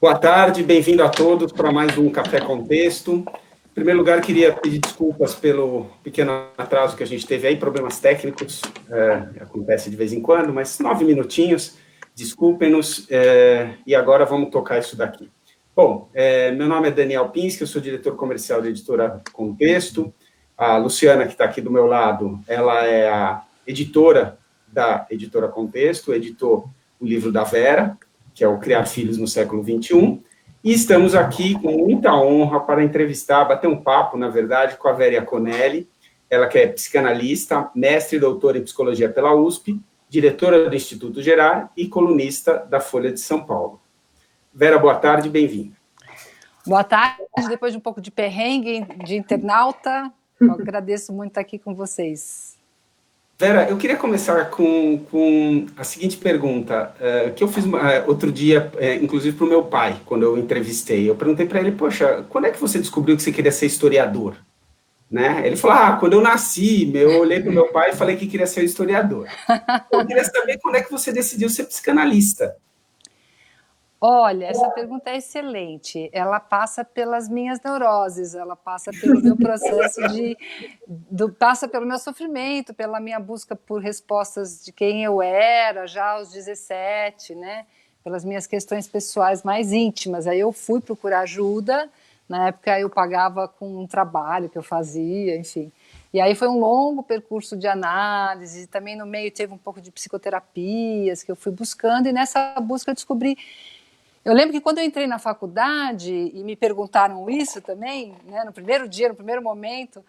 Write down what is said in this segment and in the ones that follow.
Boa tarde, bem-vindo a todos para mais um Café com Texto. Em primeiro lugar, queria pedir desculpas pelo pequeno atraso que a gente teve aí, problemas técnicos, acontece de vez em quando, mas 9 minutinhos, desculpem-nos, e agora vamos tocar isso daqui. Bom, meu nome é Daniel Pinsky, eu sou diretor comercial da editora Contexto. A Luciana, que está aqui do meu lado, ela é a editora da editora Contexto, editou o livro da Vera, que é o Criar Filhos no Século XXI, e estamos aqui com muita honra para entrevistar, bater um papo, na verdade, com a Vera Iaconelli, ela que é psicanalista, mestre e doutora em psicologia pela USP, diretora do Instituto Gerar e colunista da Folha de São Paulo. Vera, boa tarde, bem-vinda. Boa tarde, depois de um pouco de perrengue de internauta, eu agradeço muito estar aqui com vocês. Vera, eu queria começar com a seguinte pergunta, que eu fiz outro dia, inclusive para o meu pai, quando eu entrevistei. Eu perguntei para ele, poxa, quando é que você descobriu que você queria ser historiador? Né? Ele falou, quando eu nasci, eu olhei para o meu pai e falei que queria ser historiador. Eu queria saber quando é que você decidiu ser psicanalista. Olha, essa pergunta é excelente. Ela passa pelas minhas neuroses, ela passa pelo meu processo passa pelo meu sofrimento, pela minha busca por respostas de quem eu era já aos 17, né? Pelas minhas questões pessoais mais íntimas. Aí eu fui procurar ajuda, na época eu pagava com um trabalho que eu fazia, enfim. E aí foi um longo percurso de análise, também no meio teve um pouco de psicoterapias que eu fui buscando, e nessa busca eu descobri. Eu lembro que quando eu entrei na faculdade e me perguntaram isso também, né, no primeiro dia, no primeiro momento,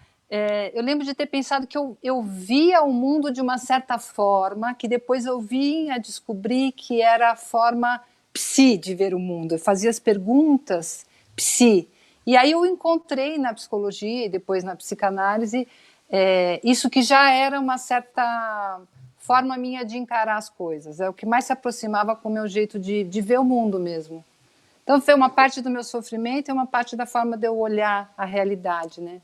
eu lembro de ter pensado que eu via o mundo de uma certa forma, que depois eu vim a descobrir que era a forma psi de ver o mundo. Eu fazia as perguntas psi. E aí eu encontrei na psicologia e depois na psicanálise isso que já era uma certa forma minha de encarar as coisas, é o que mais se aproximava com o meu jeito de ver o mundo mesmo. Então foi uma parte do meu sofrimento e uma parte da forma de eu olhar a realidade, né?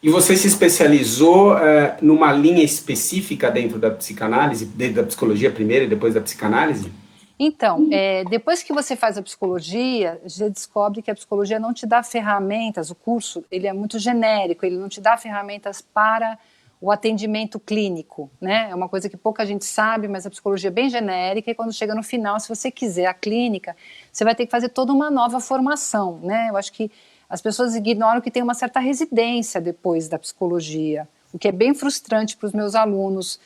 E você se especializou numa linha específica dentro da psicanálise, dentro da psicologia primeiro e depois da psicanálise? Então, depois que você faz a psicologia, você descobre que a psicologia não te dá ferramentas, o curso ele é muito genérico, ele não te dá ferramentas para o atendimento clínico, né? É uma coisa que pouca gente sabe, mas a psicologia é bem genérica, e quando chega no final, se você quiser a clínica, você vai ter que fazer toda uma nova formação, né? Eu acho que as pessoas ignoram que tem uma certa residência depois da psicologia, o que é bem frustrante para os meus alunos,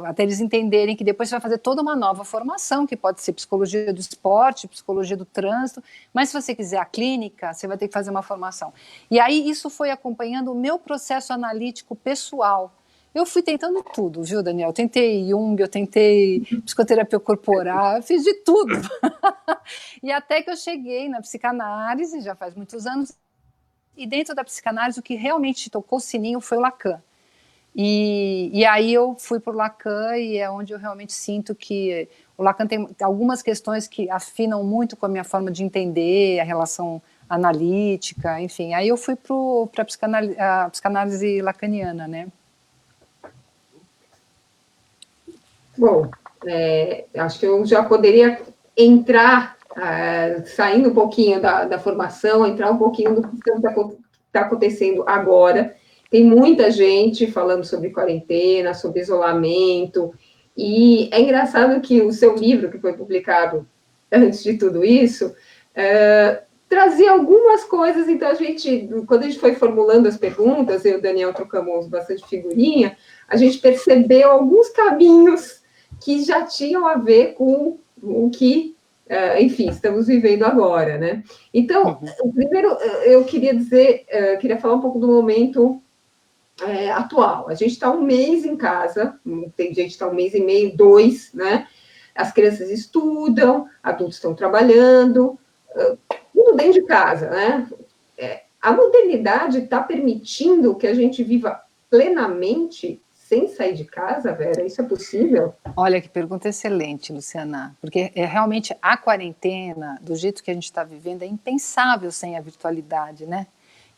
até eles entenderem que depois você vai fazer toda uma nova formação, que pode ser psicologia do esporte, psicologia do trânsito, mas se você quiser a clínica, você vai ter que fazer uma formação. E aí isso foi acompanhando o meu processo analítico pessoal. Eu fui tentando tudo, viu, Daniel? Eu tentei Jung, eu tentei psicoterapia corporal, eu fiz de tudo. E até que eu cheguei na psicanálise, já faz muitos anos, e dentro da psicanálise o que realmente tocou o sininho foi o Lacan. E aí eu fui por Lacan, e é onde eu realmente sinto que o Lacan tem algumas questões que afinam muito com a minha forma de entender a relação analítica, enfim. Aí eu fui para a psicanálise lacaniana, né? Bom, acho que eu já poderia entrar, saindo um pouquinho da formação, entrar um pouquinho do que está acontecendo agora. Tem muita gente falando sobre quarentena, sobre isolamento, e é engraçado que o seu livro, que foi publicado antes de tudo isso, trazia algumas coisas. Então, quando a gente foi formulando as perguntas, eu e o Daniel trocamos bastante figurinha, a gente percebeu alguns caminhos que já tinham a ver com o que, enfim, estamos vivendo agora, né? Então, primeiro, eu queria queria falar um pouco do momento atual. A gente está um mês em casa, tem gente que está um mês e meio, 2, né? As crianças estudam, adultos estão trabalhando, tudo dentro de casa, né? A modernidade está permitindo que a gente viva plenamente sem sair de casa, Vera? Isso é possível? Olha, que pergunta excelente, Luciana, porque realmente a quarentena, do jeito que a gente está vivendo, é impensável sem a virtualidade, né?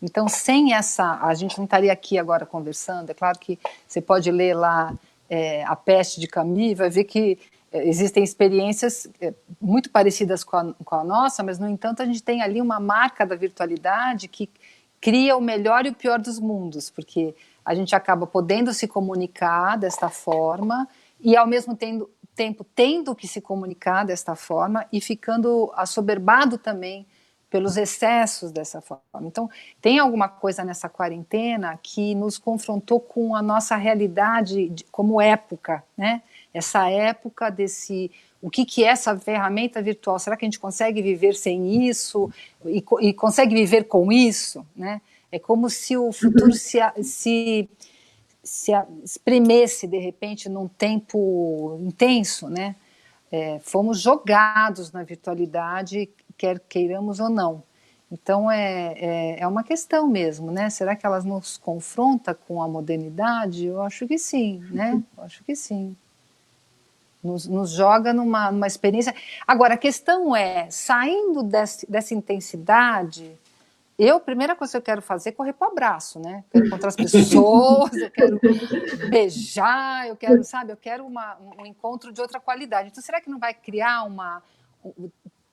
Então, sem essa, a gente não estaria aqui agora conversando. É claro que você pode ler lá A Peste de Camus, vai ver que existem experiências muito parecidas com a nossa, mas, no entanto, a gente tem ali uma marca da virtualidade que cria o melhor e o pior dos mundos, porque a gente acaba podendo se comunicar desta forma e, ao mesmo tempo, tendo que se comunicar desta forma e ficando assoberbado também pelos excessos dessa forma. Então, tem alguma coisa nessa quarentena que nos confrontou com a nossa realidade como época, né? Essa época desse... O que é essa ferramenta virtual? Será que a gente consegue viver sem isso? E consegue viver com isso? Né? É como se o futuro se espremesse, de repente, num tempo intenso, né? Fomos jogados na virtualidade, quer queiramos ou não. Então, é uma questão mesmo, né? Será que ela nos confronta com a modernidade? Eu acho que sim, né? Eu acho que sim. Nos joga numa experiência... Agora, a questão é, saindo dessa intensidade... a primeira coisa que eu quero fazer é correr para o abraço, né? Quero encontrar as pessoas, eu quero beijar, eu quero, sabe, eu quero um encontro de outra qualidade. Então, será que não vai criar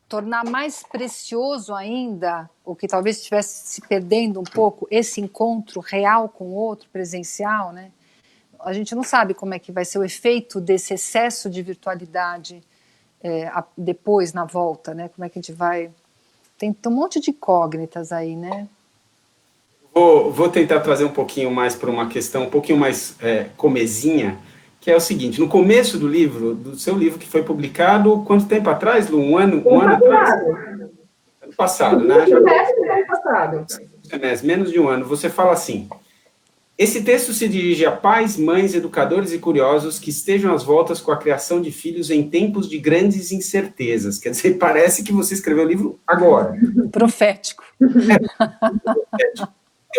tornar mais precioso ainda, o que talvez estivesse se perdendo um pouco, esse encontro real com o outro, presencial, né? A gente não sabe como é que vai ser o efeito desse excesso de virtualidade depois, na volta, né? Como é que a gente vai... Tem um monte de incógnitas aí, né? Vou tentar trazer um pouquinho mais para uma questão um pouquinho mais comezinha, que é o seguinte: no começo do seu livro, que foi publicado quanto tempo atrás, Lu? Um ano atrás? Ano passado, né? Ano passado. Menos de um ano. Você fala assim: esse texto se dirige a pais, mães, educadores e curiosos que estejam às voltas com a criação de filhos em tempos de grandes incertezas. Quer dizer, parece que você escreveu o livro agora. Profético.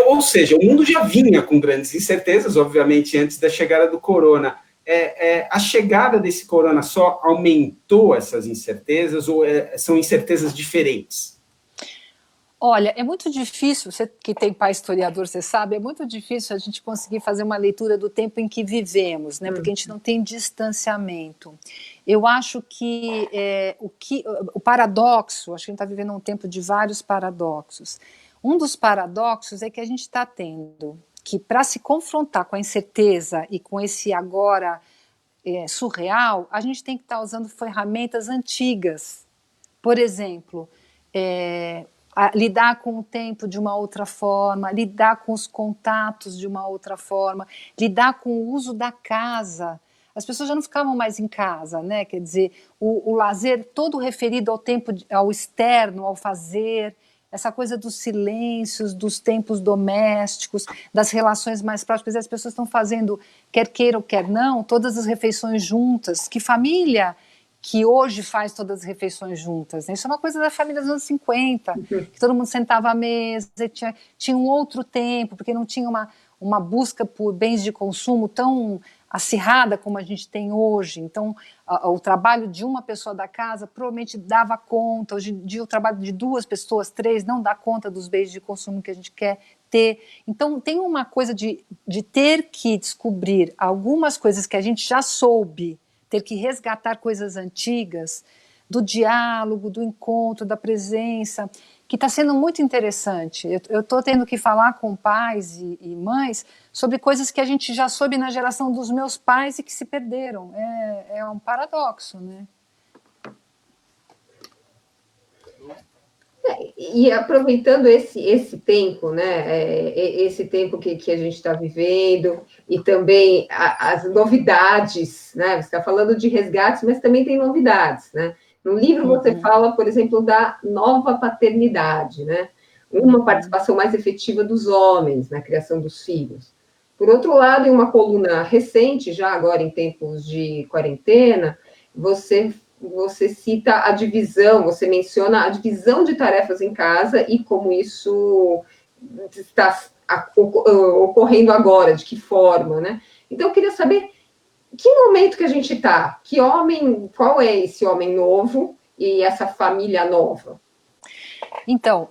Ou seja, o mundo já vinha com grandes incertezas, obviamente, antes da chegada do corona. A chegada desse corona só aumentou essas incertezas ou são incertezas diferentes? Olha, é muito difícil, você que tem pai historiador, você sabe, é muito difícil a gente conseguir fazer uma leitura do tempo em que vivemos, né? Porque a gente não tem distanciamento. Eu acho que o paradoxo, acho que a gente está vivendo um tempo de vários paradoxos. Um dos paradoxos é que a gente está tendo que, para se confrontar com a incerteza e com esse agora surreal, a gente tem que estar usando ferramentas antigas. Por exemplo, lidar com o tempo de uma outra forma, lidar com os contatos de uma outra forma, lidar com o uso da casa. As pessoas já não ficavam mais em casa, né? Quer dizer, o lazer todo referido ao tempo, ao externo, ao fazer, essa coisa dos silêncios, dos tempos domésticos, das relações mais próximas. As pessoas estão fazendo, quer queira ou quer não, todas as refeições juntas. Que família que hoje faz todas as refeições juntas, né? Isso é uma coisa da família dos anos 50, que todo mundo sentava à mesa, tinha um outro tempo, porque não tinha uma busca por bens de consumo tão acirrada como a gente tem hoje. Então, o trabalho de uma pessoa da casa provavelmente dava conta. Hoje em dia, o trabalho de 2 pessoas, 3, não dá conta dos bens de consumo que a gente quer ter. Então, tem uma coisa de ter que descobrir algumas coisas que a gente já soube, ter que resgatar coisas antigas, do diálogo, do encontro, da presença, que está sendo muito interessante. Eu estou tendo que falar com pais e mães sobre coisas que a gente já soube na geração dos meus pais e que se perderam. É um paradoxo, né? E aproveitando esse tempo, né, esse tempo que a gente está vivendo, e também as novidades, né, você está falando de resgates, mas também tem novidades, né? No livro você fala, por exemplo, da nova paternidade, né? Uma participação mais efetiva dos homens na criação dos filhos. Por outro lado, em uma coluna recente, já agora em tempos de quarentena, você cita a divisão, você menciona a divisão de tarefas em casa e como isso está ocorrendo agora, de que forma, né? Então, eu queria saber que momento que a gente está, qual é esse homem novo e essa família nova? Então,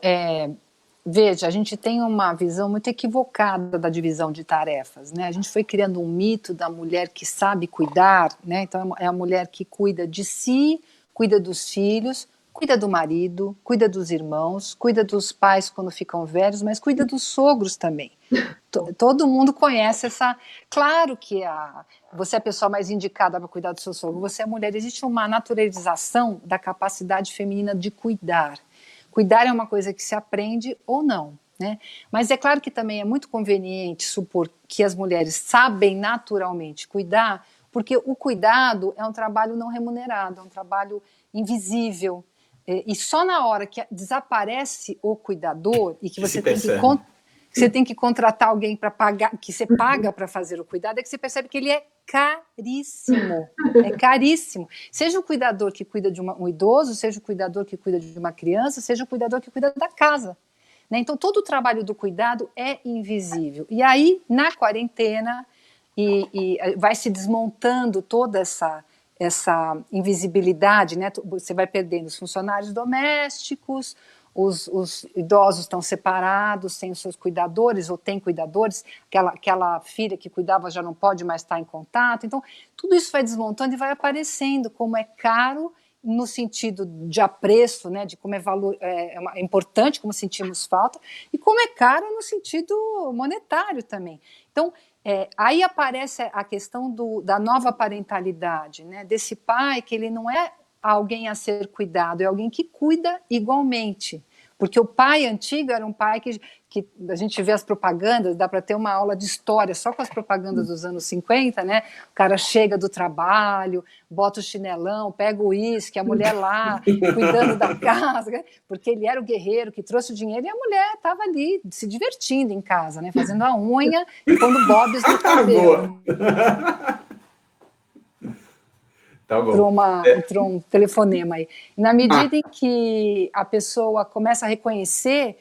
Veja, a gente tem uma visão muito equivocada da divisão de tarefas, né? A gente foi criando um mito da mulher que sabe cuidar, né? Então é a mulher que cuida de si, cuida dos filhos, cuida do marido, cuida dos irmãos, cuida dos pais quando ficam velhos, mas cuida dos sogros também. Todo mundo conhece essa. Claro que você é a pessoa mais indicada para cuidar do seu sogro, você é mulher. Existe uma naturalização da capacidade feminina de cuidar. Cuidar é uma coisa que se aprende ou não, né? Mas é claro que também é muito conveniente supor que as mulheres sabem naturalmente cuidar, porque o cuidado é um trabalho não remunerado, é um trabalho invisível. E só na hora que desaparece o cuidador e que você tem que contratar alguém para pagar, que você paga para fazer o cuidado, é que você percebe que ele é caríssimo. É caríssimo. Seja o cuidador que cuida de um idoso, seja o cuidador que cuida de uma criança, seja o cuidador que cuida da casa. Né? Então, todo o trabalho do cuidado é invisível. E aí, na quarentena, vai se desmontando toda essa invisibilidade, né? Você vai perdendo os funcionários domésticos, os idosos estão separados, sem os seus cuidadores, ou tem cuidadores, aquela filha que cuidava já não pode mais estar em contato. Então, tudo isso vai desmontando e vai aparecendo como é caro no sentido de apreço, né, de como é importante, como sentimos falta, e como é caro no sentido monetário também. Então, aí aparece a questão da nova parentalidade, né, desse pai que ele não é alguém a ser cuidado, é alguém que cuida igualmente. Porque o pai antigo era um pai que a gente vê as propagandas, dá para ter uma aula de história só com as propagandas dos anos 50, né? O cara chega do trabalho, bota o chinelão, pega o uísque, a mulher lá, cuidando da casa, né? Porque ele era o guerreiro que trouxe o dinheiro e a mulher estava ali se divertindo em casa, né? Fazendo a unha e pondo bobs no cabelo. Tá bom. Entrou um telefonema aí. Na medida em que a pessoa começa a reconhecer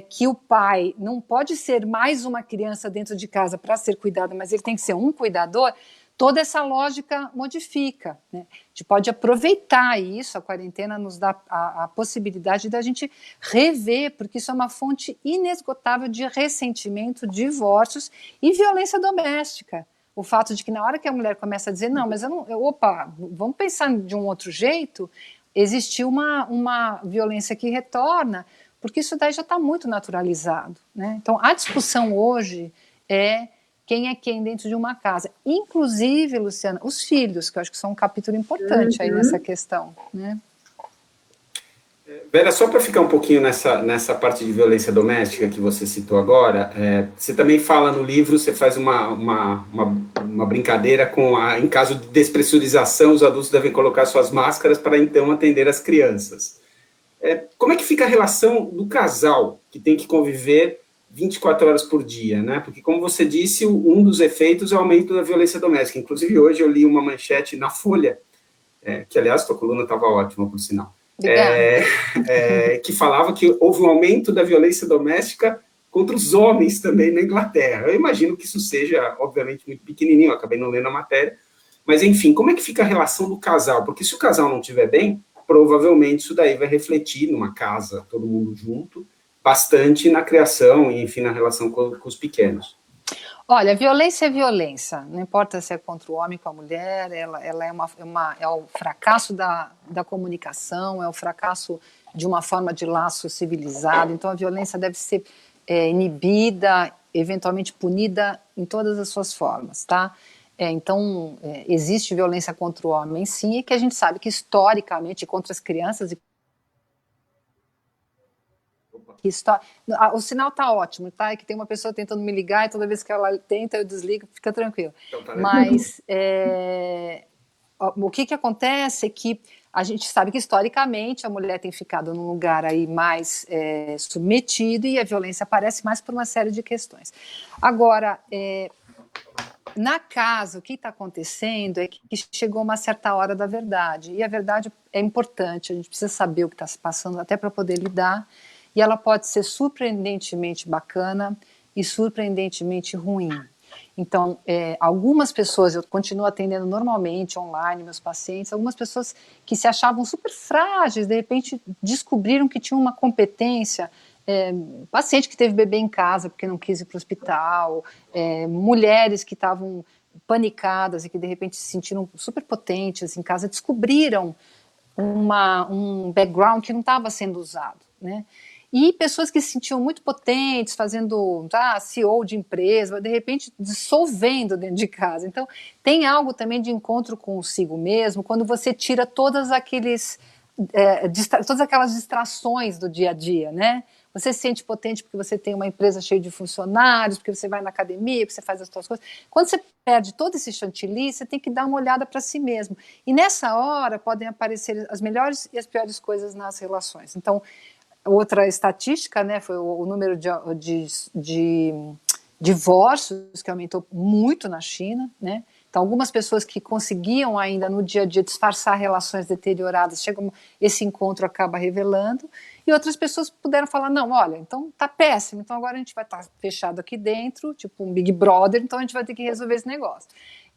que o pai não pode ser mais uma criança dentro de casa para ser cuidado, mas ele tem que ser um cuidador, toda essa lógica modifica. Né? A gente pode aproveitar isso, a quarentena nos dá a possibilidade da gente rever, porque isso é uma fonte inesgotável de ressentimento, divórcios e violência doméstica. O fato de que na hora que a mulher começa a dizer, não, mas vamos pensar de um outro jeito, existiu uma violência que retorna, porque isso daí já está muito naturalizado. Né? Então, a discussão hoje é quem dentro de uma casa. Inclusive, Luciana, os filhos, que eu acho que são um capítulo importante aí nessa questão. Né? Vera, só para ficar um pouquinho nessa parte de violência doméstica que você citou agora, você também fala no livro, você faz uma brincadeira em caso de despressurização, os adultos devem colocar suas máscaras para então atender as crianças. Como é que fica a relação do casal que tem que conviver 24 horas por dia, né? Porque, como você disse, um dos efeitos é o aumento da violência doméstica. Inclusive, hoje eu li uma manchete na Folha, que, aliás, sua coluna estava ótima, por sinal, que falava que houve um aumento da violência doméstica contra os homens também na Inglaterra. Eu imagino que isso seja, obviamente, muito pequenininho, eu acabei não lendo a matéria, mas, enfim, como é que fica a relação do casal? Porque se o casal não estiver bem, provavelmente isso daí vai refletir numa casa, todo mundo junto, bastante na criação e, enfim, na relação com os pequenos. Olha, violência é violência, não importa se é contra o homem, com a mulher, ela é o fracasso da comunicação, é o fracasso de uma forma de laço civilizado, então a violência deve ser inibida, eventualmente punida em todas as suas formas, tá? Então, existe violência contra o homem, sim, e que a gente sabe que historicamente contra as crianças o sinal está ótimo, tá? É que tem uma pessoa tentando me ligar e toda vez que ela tenta eu desligo, fica tranquilo. Então, tá. Mas o que acontece é que a gente sabe que historicamente a mulher tem ficado num lugar aí mais submetido e a violência aparece mais por uma série de questões. Agora, na casa, o que está acontecendo é que chegou uma certa hora da verdade, e a verdade é importante, a gente precisa saber o que está se passando até para poder lidar. E ela pode ser surpreendentemente bacana e surpreendentemente ruim. Então, algumas pessoas, eu continuo atendendo normalmente online, meus pacientes, algumas pessoas que se achavam super frágeis, de repente descobriram que tinham uma competência paciente que teve bebê em casa porque não quis ir para o hospital, mulheres que estavam panicadas e que de repente se sentiram super potentes em casa, descobriram um background que não estava sendo usado, né? E pessoas que se sentiam muito potentes, fazendo CEO de empresa, de repente dissolvendo dentro de casa. Então, tem algo também de encontro consigo mesmo, quando você tira todas aquelas distrações do dia a dia, né? Você se sente potente porque você tem uma empresa cheia de funcionários, porque você vai na academia, porque você faz as suas coisas. Quando você perde todo esse chantilly, você tem que dar uma olhada para si mesmo. E nessa hora podem aparecer as melhores e as piores coisas nas relações. Então, outra estatística, né, foi o número de divórcios que aumentou muito na China, né? Então, algumas pessoas que conseguiam ainda no dia a dia disfarçar relações deterioradas, esse encontro acaba revelando, e outras pessoas puderam falar, não, olha, então tá péssimo, então agora a gente vai estar fechado aqui dentro, tipo um Big Brother, então a gente vai ter que resolver esse negócio.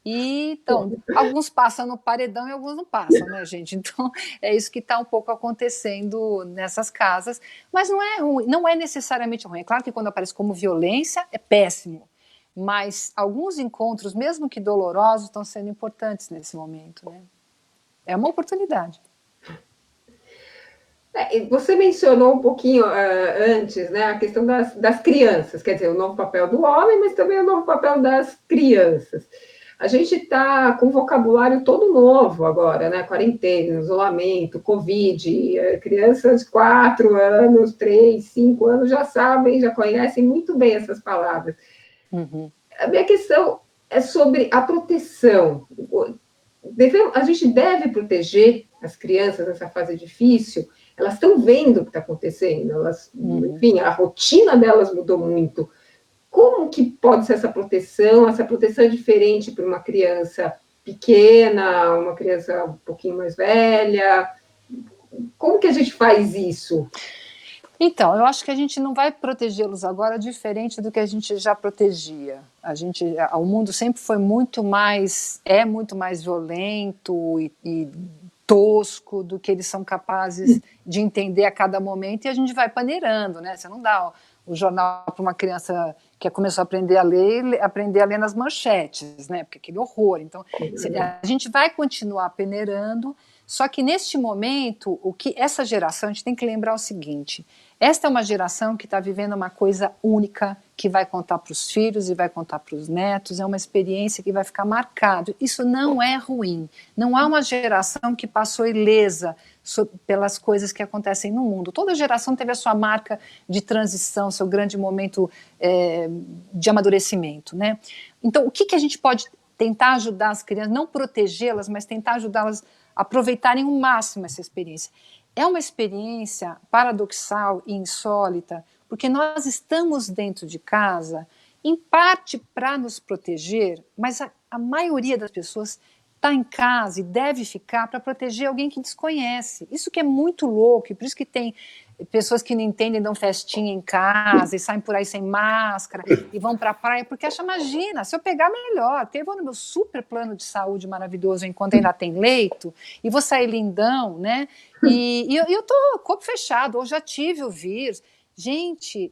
E, então, alguns passam no paredão e alguns não passam, né, gente? Então, é isso que está um pouco acontecendo nessas casas, mas não é ruim, não é necessariamente ruim. É claro que quando aparece como violência, é péssimo, mas alguns encontros, mesmo que dolorosos, estão sendo importantes nesse momento, né? É uma oportunidade. Você mencionou um pouquinho antes, né, a questão das crianças, quer dizer, o novo papel do homem, mas também o novo papel das crianças. A gente está com um vocabulário todo novo agora, né? Quarentena, isolamento, Covid, crianças de 4 anos, 3, 5 anos já sabem, já conhecem muito bem essas palavras. Uhum. A minha questão é sobre a proteção. A gente deve proteger as crianças nessa fase difícil. Elas estão vendo o que está acontecendo, enfim, a rotina delas mudou muito. Como que pode ser essa proteção? Essa proteção é diferente para uma criança pequena, uma criança um pouquinho mais velha? Como que a gente faz isso? Então, eu acho que a gente não vai protegê-los agora diferente do que a gente já protegia. O mundo sempre foi muito mais violento e tosco do que eles são capazes de entender a cada momento, e a gente vai paneirando, né? Você não dá o jornal para uma criança que começou a aprender a ler nas manchetes, né? Porque aquele horror. Então, a gente vai continuar peneirando, só que neste momento, essa geração, a gente tem que lembrar o seguinte: esta é uma geração que está vivendo uma coisa única, que vai contar para os filhos e vai contar para os netos, é uma experiência que vai ficar marcada. Isso não é ruim. Não há uma geração que passou ilesa pelas coisas que acontecem no mundo. Toda geração teve a sua marca de transição, seu grande momento de amadurecimento, né? Então, o que a gente pode tentar ajudar as crianças, não protegê-las, mas tentar ajudá-las a aproveitarem o máximo essa experiência? É uma experiência paradoxal e insólita, porque nós estamos dentro de casa, em parte para nos proteger, mas a maioria das pessoas está em casa e deve ficar para proteger alguém que desconhece. Isso que é muito louco, e por isso que tem pessoas que não entendem, dão festinha em casa e saem por aí sem máscara e vão para a praia, porque acham, imagina, se eu pegar melhor, porque eu vou no meu super plano de saúde maravilhoso enquanto ainda tem leito, e vou sair lindão, né? E eu tô corpo fechado, ou já tive o vírus. Gente,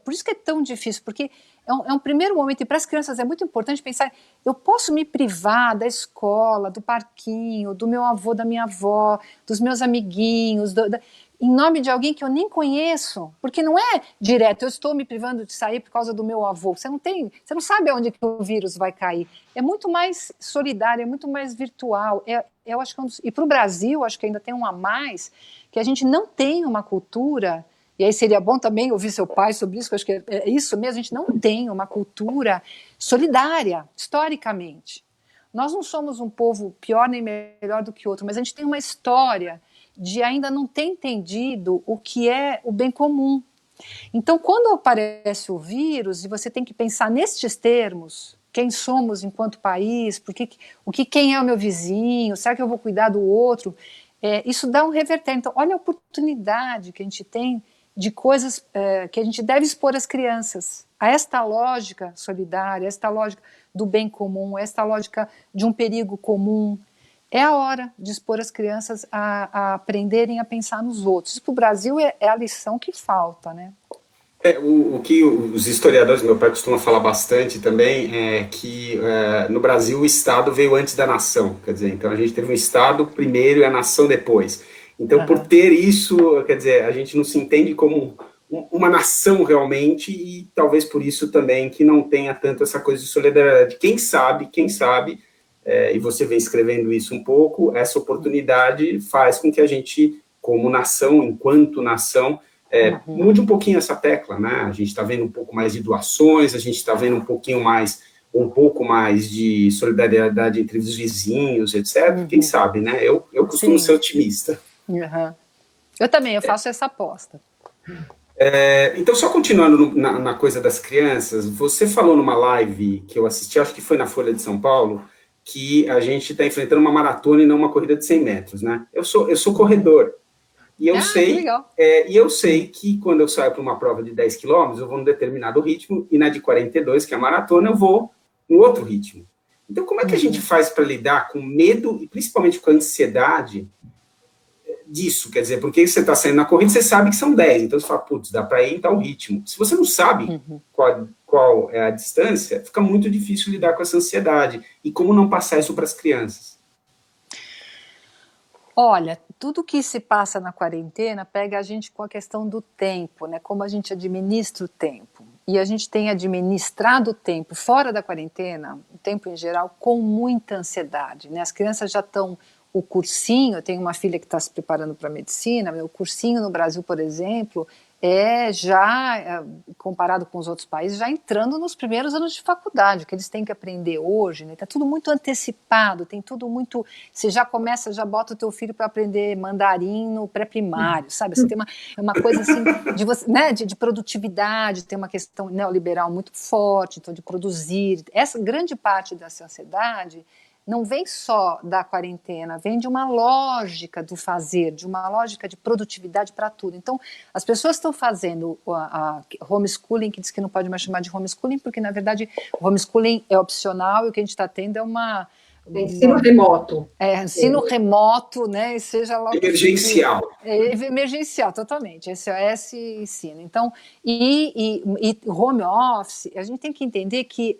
por isso que é tão difícil, porque é um primeiro momento, e para as crianças é muito importante pensar, eu posso me privar da escola, do parquinho, do meu avô, da minha avó, dos meus amiguinhos, em nome de alguém que eu nem conheço, porque não é direto, eu estou me privando de sair por causa do meu avô, você não sabe aonde que o vírus vai cair, é muito mais solidário, é muito mais virtual, eu acho que e para o Brasil, acho que ainda tem um a mais, que a gente não tem uma cultura, e aí seria bom também ouvir seu pai sobre isso, que eu acho que é isso mesmo, a gente não tem uma cultura solidária, historicamente. Nós não somos um povo pior nem melhor do que outro, mas a gente tem uma história de ainda não ter entendido o que é o bem comum. Então, quando aparece o vírus, e você tem que pensar nestes termos, quem somos enquanto país, quem é o meu vizinho, será que eu vou cuidar do outro? Isso dá um reverter. Então, olha a oportunidade que a gente tem de coisas que a gente deve expor às crianças, a esta lógica solidária, a esta lógica do bem comum, a esta lógica de um perigo comum. é a hora de expor as crianças a aprenderem a pensar nos outros. Isso para o Brasil é a lição que falta, né? O que os historiadores, meu pai costuma falar bastante também, é que no Brasil o Estado veio antes da nação, quer dizer, então a gente teve um Estado primeiro e a nação depois. Então, por ter isso, quer dizer, a gente não se entende como uma nação realmente, e talvez por isso também que não tenha tanto essa coisa de solidariedade. Quem sabe, e você vem escrevendo isso um pouco, essa oportunidade faz com que a gente, como nação, enquanto nação, mude um pouquinho essa tecla, né? A gente está vendo um pouco mais de doações, a gente está vendo um pouco mais de solidariedade entre os vizinhos, etc. Quem sabe, né? Eu costumo ser otimista. Eu também, eu faço essa aposta. Então, só continuando na coisa das crianças, você falou numa live que eu assisti, acho que foi na Folha de São Paulo, que a gente está enfrentando uma maratona e não uma corrida de 100 metros, né? Eu sou corredor. E eu sei que quando eu saio para uma prova de 10 quilômetros, eu vou num determinado ritmo, e na de 42, que é a maratona, eu vou no outro ritmo. Então, como é que a gente faz para lidar com medo, e principalmente com a ansiedade disso? Quer dizer, porque você está saindo na corrida, você sabe que são 10, então você fala, putz, dá para ir em tal ritmo. Se você não sabe qual é a distância, fica muito difícil lidar com essa ansiedade. E como não passar isso para as crianças? Olha, tudo que se passa na quarentena pega a gente com a questão do tempo, né? Como a gente administra o tempo. E a gente tem administrado o tempo fora da quarentena, o tempo em geral, com muita ansiedade, né? As crianças já estão, o cursinho, eu tenho uma filha que está se preparando para medicina, o cursinho no Brasil, por exemplo, comparado com os outros países, já entrando nos primeiros anos de faculdade, o que eles têm que aprender hoje, né? Tá tudo muito antecipado, tem tudo muito, você já começa, já bota o teu filho para aprender mandarim no pré-primário, sabe? Você tem uma coisa assim, de produtividade, tem uma questão neoliberal muito forte, então de produzir, essa grande parte dessa ansiedade não vem só da quarentena, vem de uma lógica do fazer, de uma lógica de produtividade para tudo. Então, as pessoas estão fazendo a homeschooling, que diz que não pode mais chamar de homeschooling, porque, na verdade, o homeschooling é opcional e o que a gente está tendo é ensino remoto. Ensino remoto, né? Seja lá emergencial. Emergencial, totalmente. Esse ensino. Então, e home office, a gente tem que entender que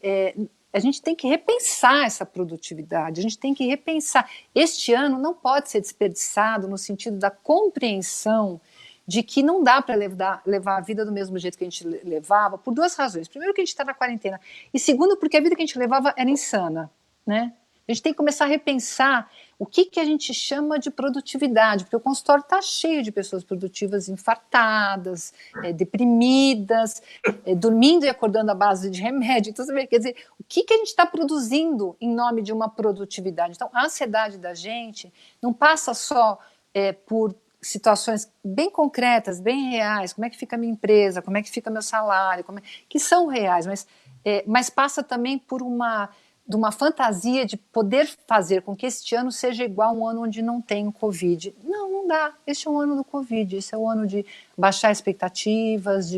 a gente tem que repensar essa produtividade, a gente tem que repensar. Este ano não pode ser desperdiçado no sentido da compreensão de que não dá para levar a vida do mesmo jeito que a gente levava, por duas razões. Primeiro, que a gente está na quarentena, e segundo, porque a vida que a gente levava era insana, né? A gente tem que começar a repensar o que a gente chama de produtividade, porque o consultório está cheio de pessoas produtivas infartadas, deprimidas, dormindo e acordando à base de remédio. Então, quer dizer, o que a gente está produzindo em nome de uma produtividade? Então, a ansiedade da gente não passa só por situações bem concretas, bem reais, como é que fica a minha empresa, como é que fica meu salário, que são reais, mas passa também por de uma fantasia de poder fazer com que este ano seja igual a um ano onde não tem o Covid. Não dá. Este é um ano do Covid, esse é o ano de baixar expectativas,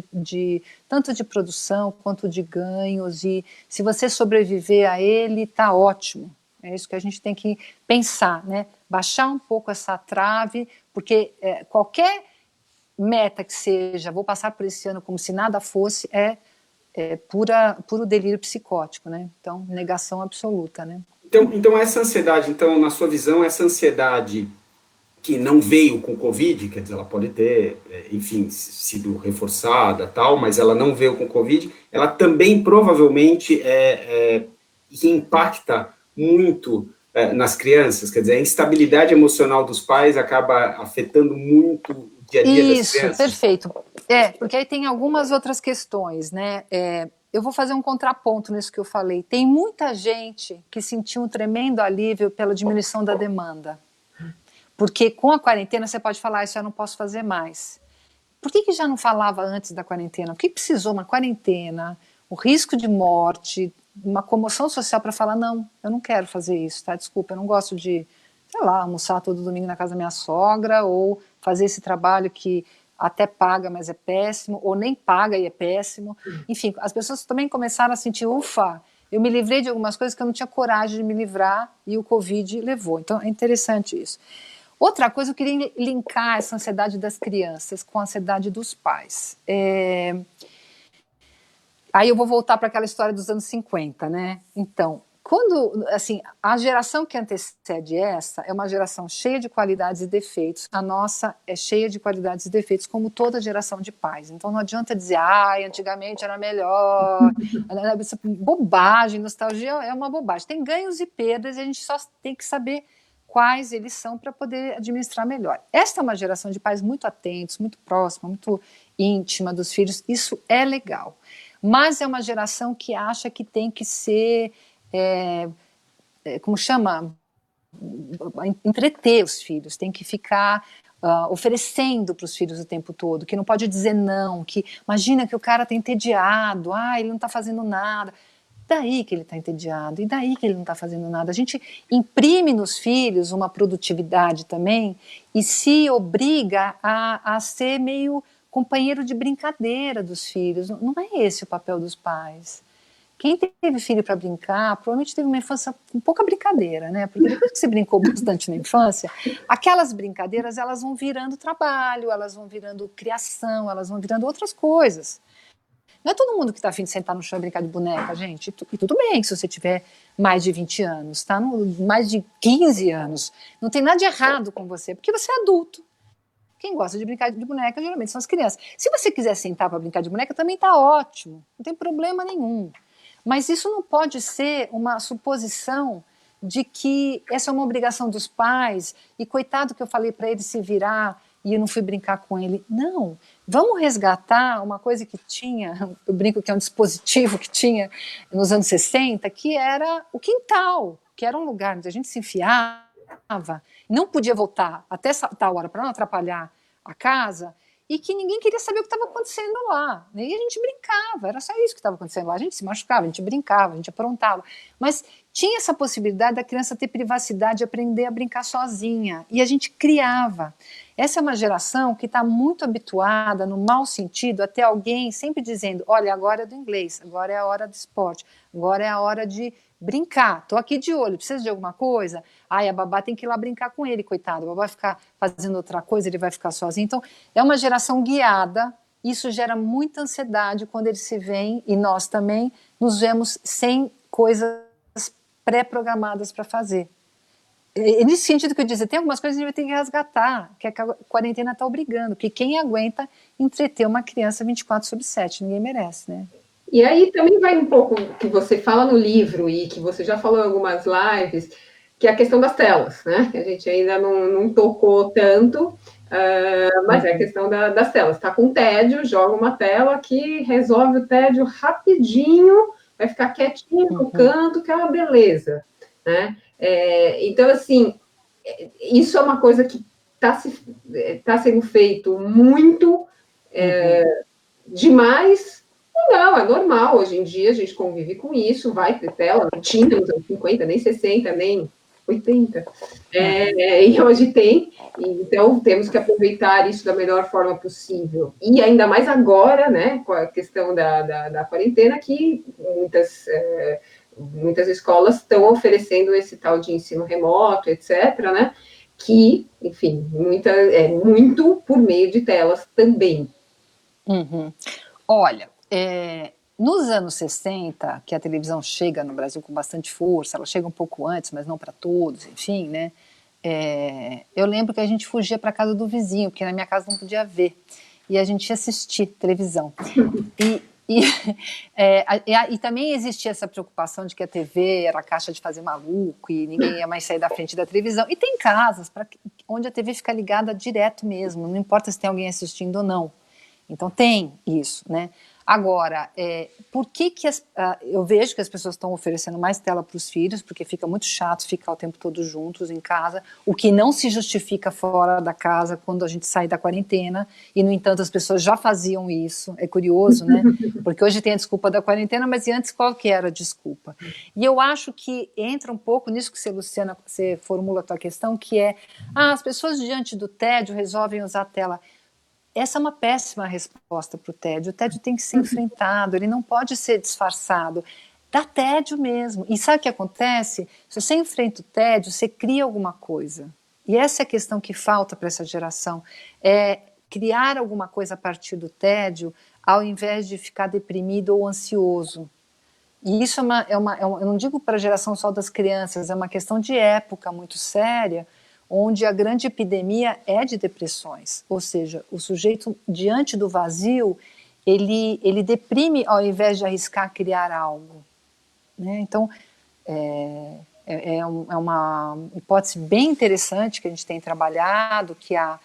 tanto de produção quanto de ganhos, e se você sobreviver a ele, está ótimo. É isso que a gente tem que pensar, né? Baixar um pouco essa trave, porque qualquer meta que seja, vou passar por esse ano como se nada fosse, puro delírio psicótico, né? Então, negação absoluta, né? Então essa ansiedade, na sua visão, essa ansiedade que não veio com o Covid, quer dizer, ela pode ter, enfim, sido reforçada, tal, mas ela não veio com o Covid, ela também provavelmente impacta muito nas crianças, quer dizer, a instabilidade emocional dos pais acaba afetando muito o dia a dia das crianças. Isso, perfeito. Porque aí tem algumas outras questões, né? Eu vou fazer um contraponto nisso que eu falei. Tem muita gente que sentiu um tremendo alívio pela diminuição da demanda. Porque com a quarentena você pode falar, isso eu não posso fazer mais. Por que já não falava antes da quarentena? Por que precisou uma quarentena, o risco de morte, uma comoção social para falar, não, eu não quero fazer isso, tá? Desculpa, eu não gosto de, sei lá, almoçar todo domingo na casa da minha sogra, ou fazer esse trabalho que até paga, mas é péssimo, ou nem paga e é péssimo. Enfim, as pessoas também começaram a sentir, ufa, eu me livrei de algumas coisas que eu não tinha coragem de me livrar e o Covid levou. Então, é interessante isso. Outra coisa, eu queria linkar essa ansiedade das crianças com a ansiedade dos pais. Aí eu vou voltar para aquela história dos anos 50, né? Então, quando, assim, a geração que antecede essa é uma geração cheia de qualidades e defeitos. A nossa é cheia de qualidades e defeitos, como toda geração de pais. Então não adianta dizer, antigamente era melhor. Bobagem, nostalgia é uma bobagem. Tem ganhos e perdas e a gente só tem que saber quais eles são para poder administrar melhor. Esta é uma geração de pais muito atentos, muito próxima, muito íntima dos filhos. Isso é legal. Mas é uma geração que acha que tem que ser... como chama? Entreter os filhos, tem que ficar oferecendo para os filhos o tempo todo, que não pode dizer não, que imagina que o cara está entediado, ele não está fazendo nada. Daí que ele está entediado, e daí que ele não está fazendo nada. A gente imprime nos filhos uma produtividade também e se obriga a ser meio companheiro de brincadeira dos filhos. Não é esse o papel dos pais. Quem teve filho para brincar, provavelmente teve uma infância com pouca brincadeira, né? Porque depois que você brincou bastante na infância, aquelas brincadeiras, elas vão virando trabalho, elas vão virando criação, elas vão virando outras coisas. Não é todo mundo que está afim de sentar no chão e brincar de boneca, gente. E tudo bem se você tiver mais de 20 anos, tá? Mais de 15 anos. Não tem nada de errado com você, porque você é adulto. Quem gosta de brincar de boneca, geralmente são as crianças. Se você quiser sentar para brincar de boneca, também está ótimo. Não tem problema nenhum. Mas isso não pode ser uma suposição de que essa é uma obrigação dos pais e coitado que eu falei para ele se virar e eu não fui brincar com ele. Não, vamos resgatar uma coisa que tinha, eu brinco que é um dispositivo que tinha nos anos 60, que era o quintal, que era um lugar onde a gente se enfiava, não podia voltar até tal hora para não atrapalhar a casa, e que ninguém queria saber o que estava acontecendo lá. E a gente brincava, era só isso que estava acontecendo lá. A gente se machucava, a gente brincava, a gente aprontava. Mas tinha essa possibilidade da criança ter privacidade, aprender a brincar sozinha. E a gente criava. Essa é uma geração que está muito habituada, no mau sentido, a ter alguém sempre dizendo, olha, agora é do inglês, agora é a hora do esporte, agora é a hora de brincar, estou aqui de olho, precisa de alguma coisa? A babá tem que ir lá brincar com ele, coitado, a babá vai ficar fazendo outra coisa, ele vai ficar sozinho. Então, é uma geração guiada, isso gera muita ansiedade quando eles se veem, e nós também nos vemos sem coisas pré-programadas para fazer. É nesse sentido que eu disse, tem algumas coisas que a gente vai ter que resgatar, que a quarentena está obrigando, que quem aguenta entreter uma criança 24/7, ninguém merece, né? E aí também vai um pouco que você fala no livro e que você já falou em algumas lives, que é a questão das telas, né? Que a gente ainda não tocou tanto, mas é a questão das telas. Está com tédio, joga uma tela que resolve o tédio rapidinho, vai ficar quietinho no canto, que é uma beleza, né? Então, assim, isso é uma coisa que tá sendo feito muito demais. Não, é normal, hoje em dia a gente convive com isso, vai ter tela, não tinha nos anos 50, nem 60, nem 80, e hoje tem, então temos que aproveitar isso da melhor forma possível, e ainda mais agora, né, com a questão da quarentena, que muitas escolas estão oferecendo esse tal de ensino remoto, etc., né, que, enfim, muito por meio de telas também. Olha, nos anos 60, que a televisão chega no Brasil com bastante força, ela chega um pouco antes, mas não para todos, enfim, né? Eu lembro que a gente fugia para a casa do vizinho, porque na minha casa não podia ver, e a gente ia assistir televisão. E também existia essa preocupação de que a TV era a caixa de fazer maluco e ninguém ia mais sair da frente da televisão. E tem casas onde a TV fica ligada direto mesmo, não importa se tem alguém assistindo ou não. Então tem isso, né? Agora, por que eu vejo que as pessoas estão oferecendo mais tela para os filhos, porque fica muito chato ficar o tempo todo juntos em casa, o que não se justifica fora da casa quando a gente sai da quarentena, e no entanto as pessoas já faziam isso, é curioso, né? Porque hoje tem a desculpa da quarentena, mas e antes qual que era a desculpa? E eu acho que entra um pouco nisso que você, Luciana, você formula a tua questão, que é, as pessoas diante do tédio resolvem usar a tela. Essa é uma péssima resposta para o tédio. O tédio tem que ser enfrentado, ele não pode ser disfarçado. Dá tédio mesmo. E sabe o que acontece? Se você enfrenta o tédio, você cria alguma coisa. E essa é a questão que falta para essa geração, é criar alguma coisa a partir do tédio, ao invés de ficar deprimido ou ansioso. E isso eu não digo para a geração só das crianças, é uma questão de época muito séria, onde a grande epidemia é de depressões. Ou seja, o sujeito, diante do vazio, ele deprime ao invés de arriscar criar algo. Né? Então, é uma hipótese bem interessante que a gente tem trabalhado, que a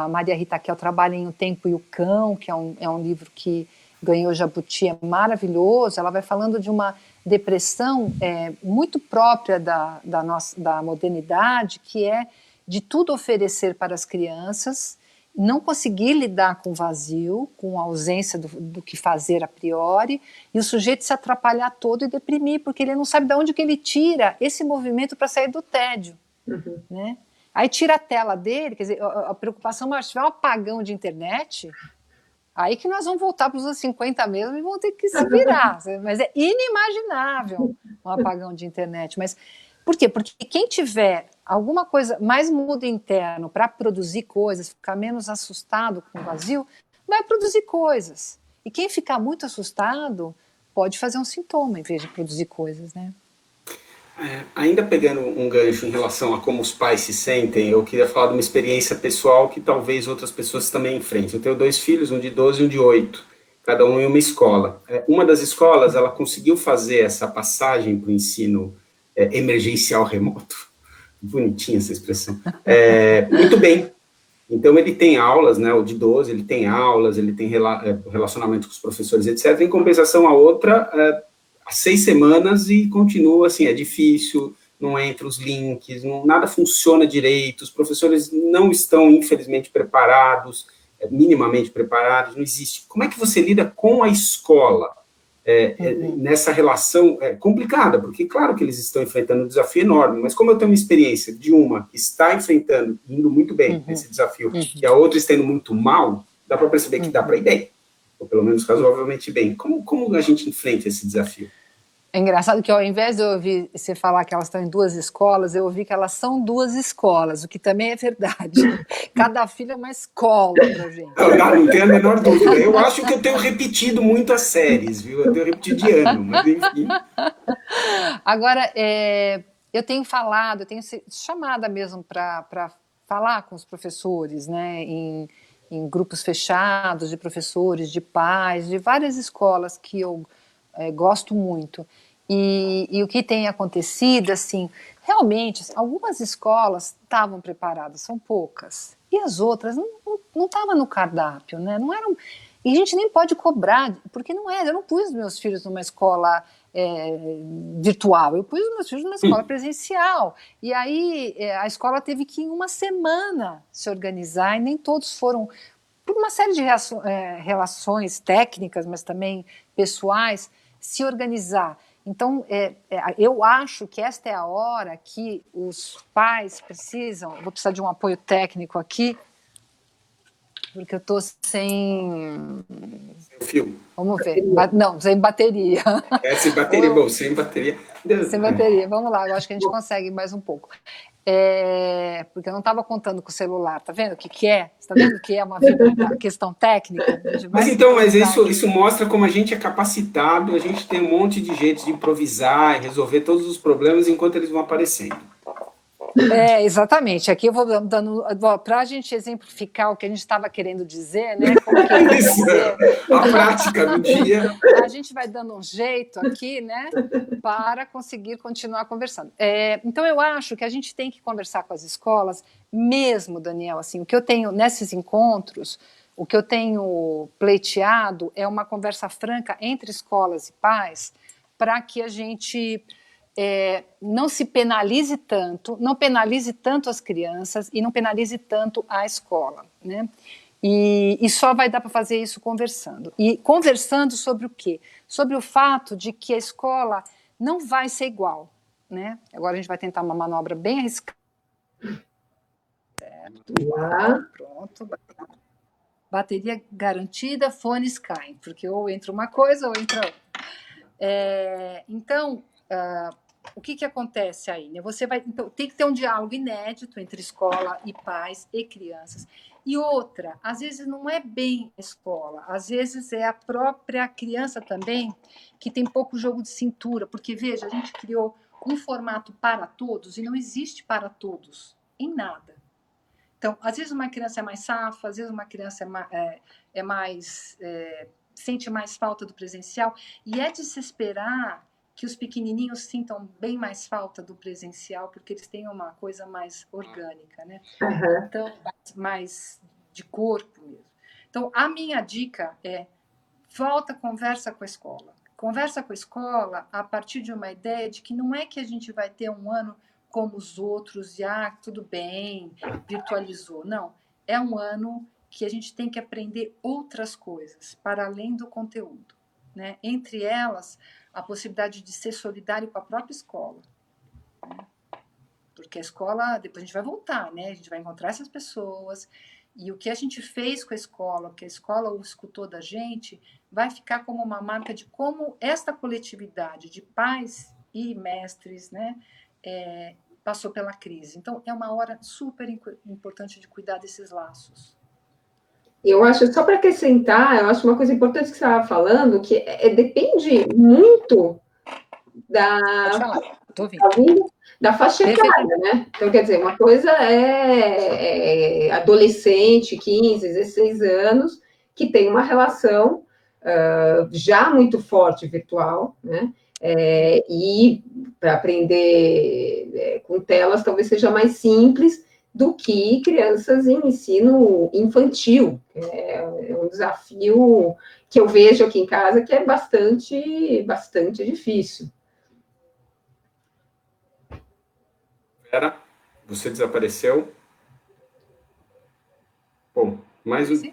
Maria Rita Kell trabalha em O Tempo e o Cão, que é um livro que ganhou Jabuti, é maravilhoso. Ela vai falando de uma depressão muito própria da modernidade, que é de tudo oferecer para as crianças, não conseguir lidar com o vazio, com a ausência do que fazer a priori, e o sujeito se atrapalhar todo e deprimir, porque ele não sabe de onde que ele tira esse movimento para sair do tédio. Uhum. Né? Aí tira a tela dele, quer dizer, a preocupação maior, se tiver um apagão de internet, aí que nós vamos voltar para os anos 50 mesmo e vamos ter que se virar. Mas é inimaginável um apagão de internet. Mas por quê? Porque quem tiver alguma coisa, mais mudo interno para produzir coisas, ficar menos assustado com o vazio, vai produzir coisas. E quem ficar muito assustado pode fazer um sintoma em vez de produzir coisas, né? Ainda pegando um gancho em relação a como os pais se sentem, eu queria falar de uma experiência pessoal que talvez outras pessoas também enfrentem. Eu tenho 2 filhos, um de 12 e um de 8, cada um em uma escola. Uma das escolas, ela conseguiu fazer essa passagem para o ensino emergencial remoto. Bonitinha essa expressão. Muito bem. Então, ele tem aulas, né, o de 12, ele tem aulas, ele tem relacionamento com os professores, etc. Em compensação, a outra, há 6 semanas e continua assim, é difícil, não entra os links, nada funciona direito, os professores não estão, infelizmente, preparados, minimamente preparados, não existe. Como é que você lida com a escola? Nessa relação complicada, porque claro que eles estão enfrentando um desafio enorme, mas como eu tenho uma experiência de uma que está enfrentando, indo muito bem nesse desafio, e a outra está indo muito mal, dá para perceber que dá para ir bem, ou pelo menos razoavelmente bem. Como a gente enfrenta esse desafio? É engraçado que ao invés de eu ouvir você falar que elas estão em 2 escolas, eu ouvi que elas são 2 escolas, o que também é verdade. Cada filho é uma escola pra gente. Não tenho a menor dúvida. Eu acho que eu tenho repetido muito as séries, viu? Eu tenho repetido de ano, mas enfim. Agora, eu tenho falado, eu tenho chamada mesmo para falar com os professores, né, em grupos fechados de professores, de pais, de várias escolas que eu gosto muito. E o que tem acontecido, assim, realmente, algumas escolas estavam preparadas, são poucas, e as outras não estavam no cardápio, né? Não eram, e a gente nem pode cobrar, porque não é, eu não pus meus filhos numa escola virtual, eu pus meus filhos numa escola presencial, e aí a escola teve que em uma semana se organizar, e nem todos foram, por uma série de relações técnicas, mas também pessoais, se organizar. Então, eu acho que esta é a hora que os pais precisam, vou precisar de um apoio técnico aqui, porque eu estou sem Fio. Vamos ver. Não, sem bateria. Sem bateria, bom, sem bateria. Sem bateria, vamos lá, eu acho que a gente consegue mais um pouco. Porque eu não estava contando com o celular, tá vendo o que é? Você tá vendo o que é uma questão técnica? Mas isso mostra como a gente é capacitado, a gente tem um monte de jeitos de improvisar e resolver todos os problemas enquanto eles vão aparecendo. Exatamente. Aqui eu vou dando, para a gente exemplificar o que a gente estava querendo dizer, né? A prática do dia. A gente vai dando um jeito aqui, né? Para conseguir continuar conversando. Então, eu acho que a gente tem que conversar com as escolas, mesmo, Daniel, assim, o que eu tenho nesses encontros, o que eu tenho pleiteado é uma conversa franca entre escolas e pais, para que a gente não se penalize tanto, não penalize tanto as crianças e não penalize tanto a escola, né? E só vai dar para fazer isso conversando. E conversando sobre o quê? Sobre o fato de que a escola não vai ser igual, né? Agora a gente vai tentar uma manobra bem arriscada. Certo. Pronto. Bateria garantida, fones caem, porque ou entra uma coisa ou entra outra. Então, o que acontece aí? Né? Então, tem que ter um diálogo inédito entre escola e pais e crianças. E outra, às vezes não é bem a escola, às vezes é a própria criança também que tem pouco jogo de cintura, porque, veja, a gente criou um formato para todos e não existe para todos em nada. Então, às vezes uma criança é mais safa, às vezes uma criança sente mais falta do presencial, e é de se esperar que os pequenininhos sintam bem mais falta do presencial, porque eles têm uma coisa mais orgânica, né? Uhum. Então, mais de corpo mesmo. Então, a minha dica é: volta, conversa com a escola. Conversa com a escola a partir de uma ideia de que não é que a gente vai ter um ano como os outros, e tudo bem, virtualizou. Não, é um ano que a gente tem que aprender outras coisas, para além do conteúdo. Né? Entre elas, a possibilidade de ser solidário com a própria escola. Né? Porque a escola, depois a gente vai voltar, né? A gente vai encontrar essas pessoas, e o que a gente fez com a escola, o que a escola escutou da gente, vai ficar como uma marca de como esta coletividade de pais e mestres, né, passou pela crise. Então, é uma hora super importante de cuidar desses laços. Eu acho, só para acrescentar, eu acho uma coisa importante que você estava falando, que depende muito da faixa etária, né? Então, quer dizer, uma coisa é adolescente, 15, 16 anos, que tem uma relação já muito forte virtual, né? E para aprender com telas talvez seja mais simples do que crianças em ensino infantil. É um desafio que eu vejo aqui em casa que é bastante difícil. Vera, você desapareceu. Bom, mais um.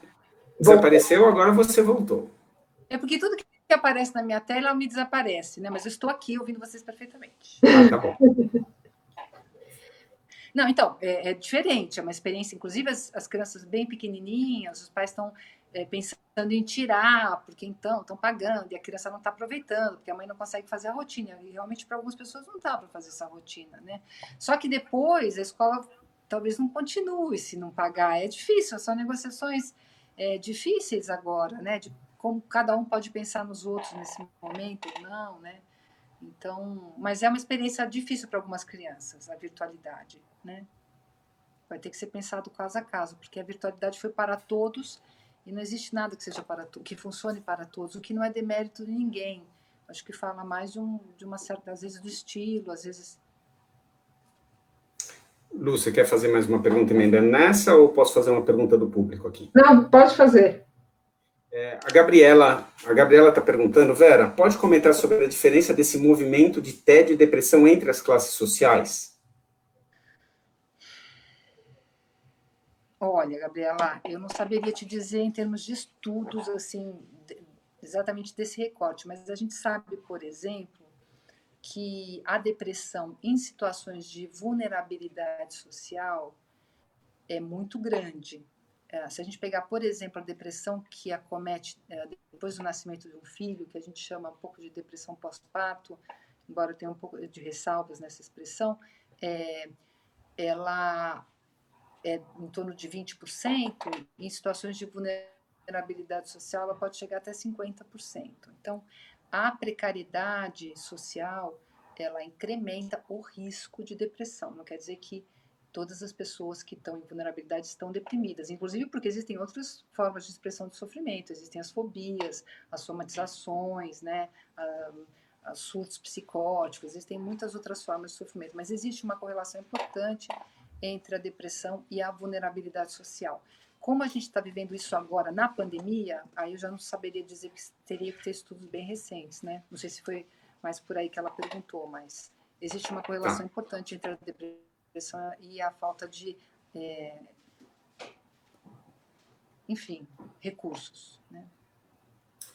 Desapareceu, agora você voltou. É porque tudo que aparece na minha tela me desaparece, né? Mas eu estou aqui ouvindo vocês perfeitamente. Tá bom. Não, então, é diferente, é uma experiência, inclusive as crianças bem pequenininhas, os pais estão pensando em tirar, porque então estão pagando, e a criança não está aproveitando, porque a mãe não consegue fazer a rotina, e realmente para algumas pessoas não dá para fazer essa rotina, né? Só que depois a escola talvez não continue se não pagar, é difícil, são negociações difíceis agora, né? De como cada um pode pensar nos outros nesse momento ou não, né? Então, mas é uma experiência difícil para algumas crianças, a virtualidade, né? Vai ter que ser pensado caso a caso, porque a virtualidade foi para todos e não existe nada que seja que funcione para todos, o que não é demérito de ninguém. Acho que fala mais de uma certa, às vezes, do estilo, às vezes. Lu, você quer fazer mais uma pergunta emendando nessa, ou posso fazer uma pergunta do público aqui? Não, pode fazer. A Gabriela está perguntando, Vera, pode comentar sobre a diferença desse movimento de TED e depressão entre as classes sociais? Olha, Gabriela, eu não saberia te dizer em termos de estudos, assim, exatamente desse recorte, mas a gente sabe, por exemplo, que a depressão em situações de vulnerabilidade social é muito grande. Se a gente pegar, por exemplo, a depressão que acomete depois do nascimento de um filho, que a gente chama um pouco de depressão pós-parto, embora tenha um pouco de ressalvas nessa expressão, ela é em torno de 20%, em situações de vulnerabilidade social ela pode chegar até 50%. Então, a precariedade social, ela incrementa o risco de depressão. Não quer dizer que todas as pessoas que estão em vulnerabilidade estão deprimidas, inclusive porque existem outras formas de expressão de sofrimento, existem as fobias, as somatizações, né, surtos psicóticos, existem muitas outras formas de sofrimento, mas existe uma correlação importante entre a depressão e a vulnerabilidade social. Como a gente está vivendo isso agora na pandemia, aí eu já não saberia dizer que teria que ter estudos bem recentes, né? Não sei se foi mais por aí que ela perguntou, mas existe uma correlação importante entre a depressão e a falta de, enfim, recursos, né?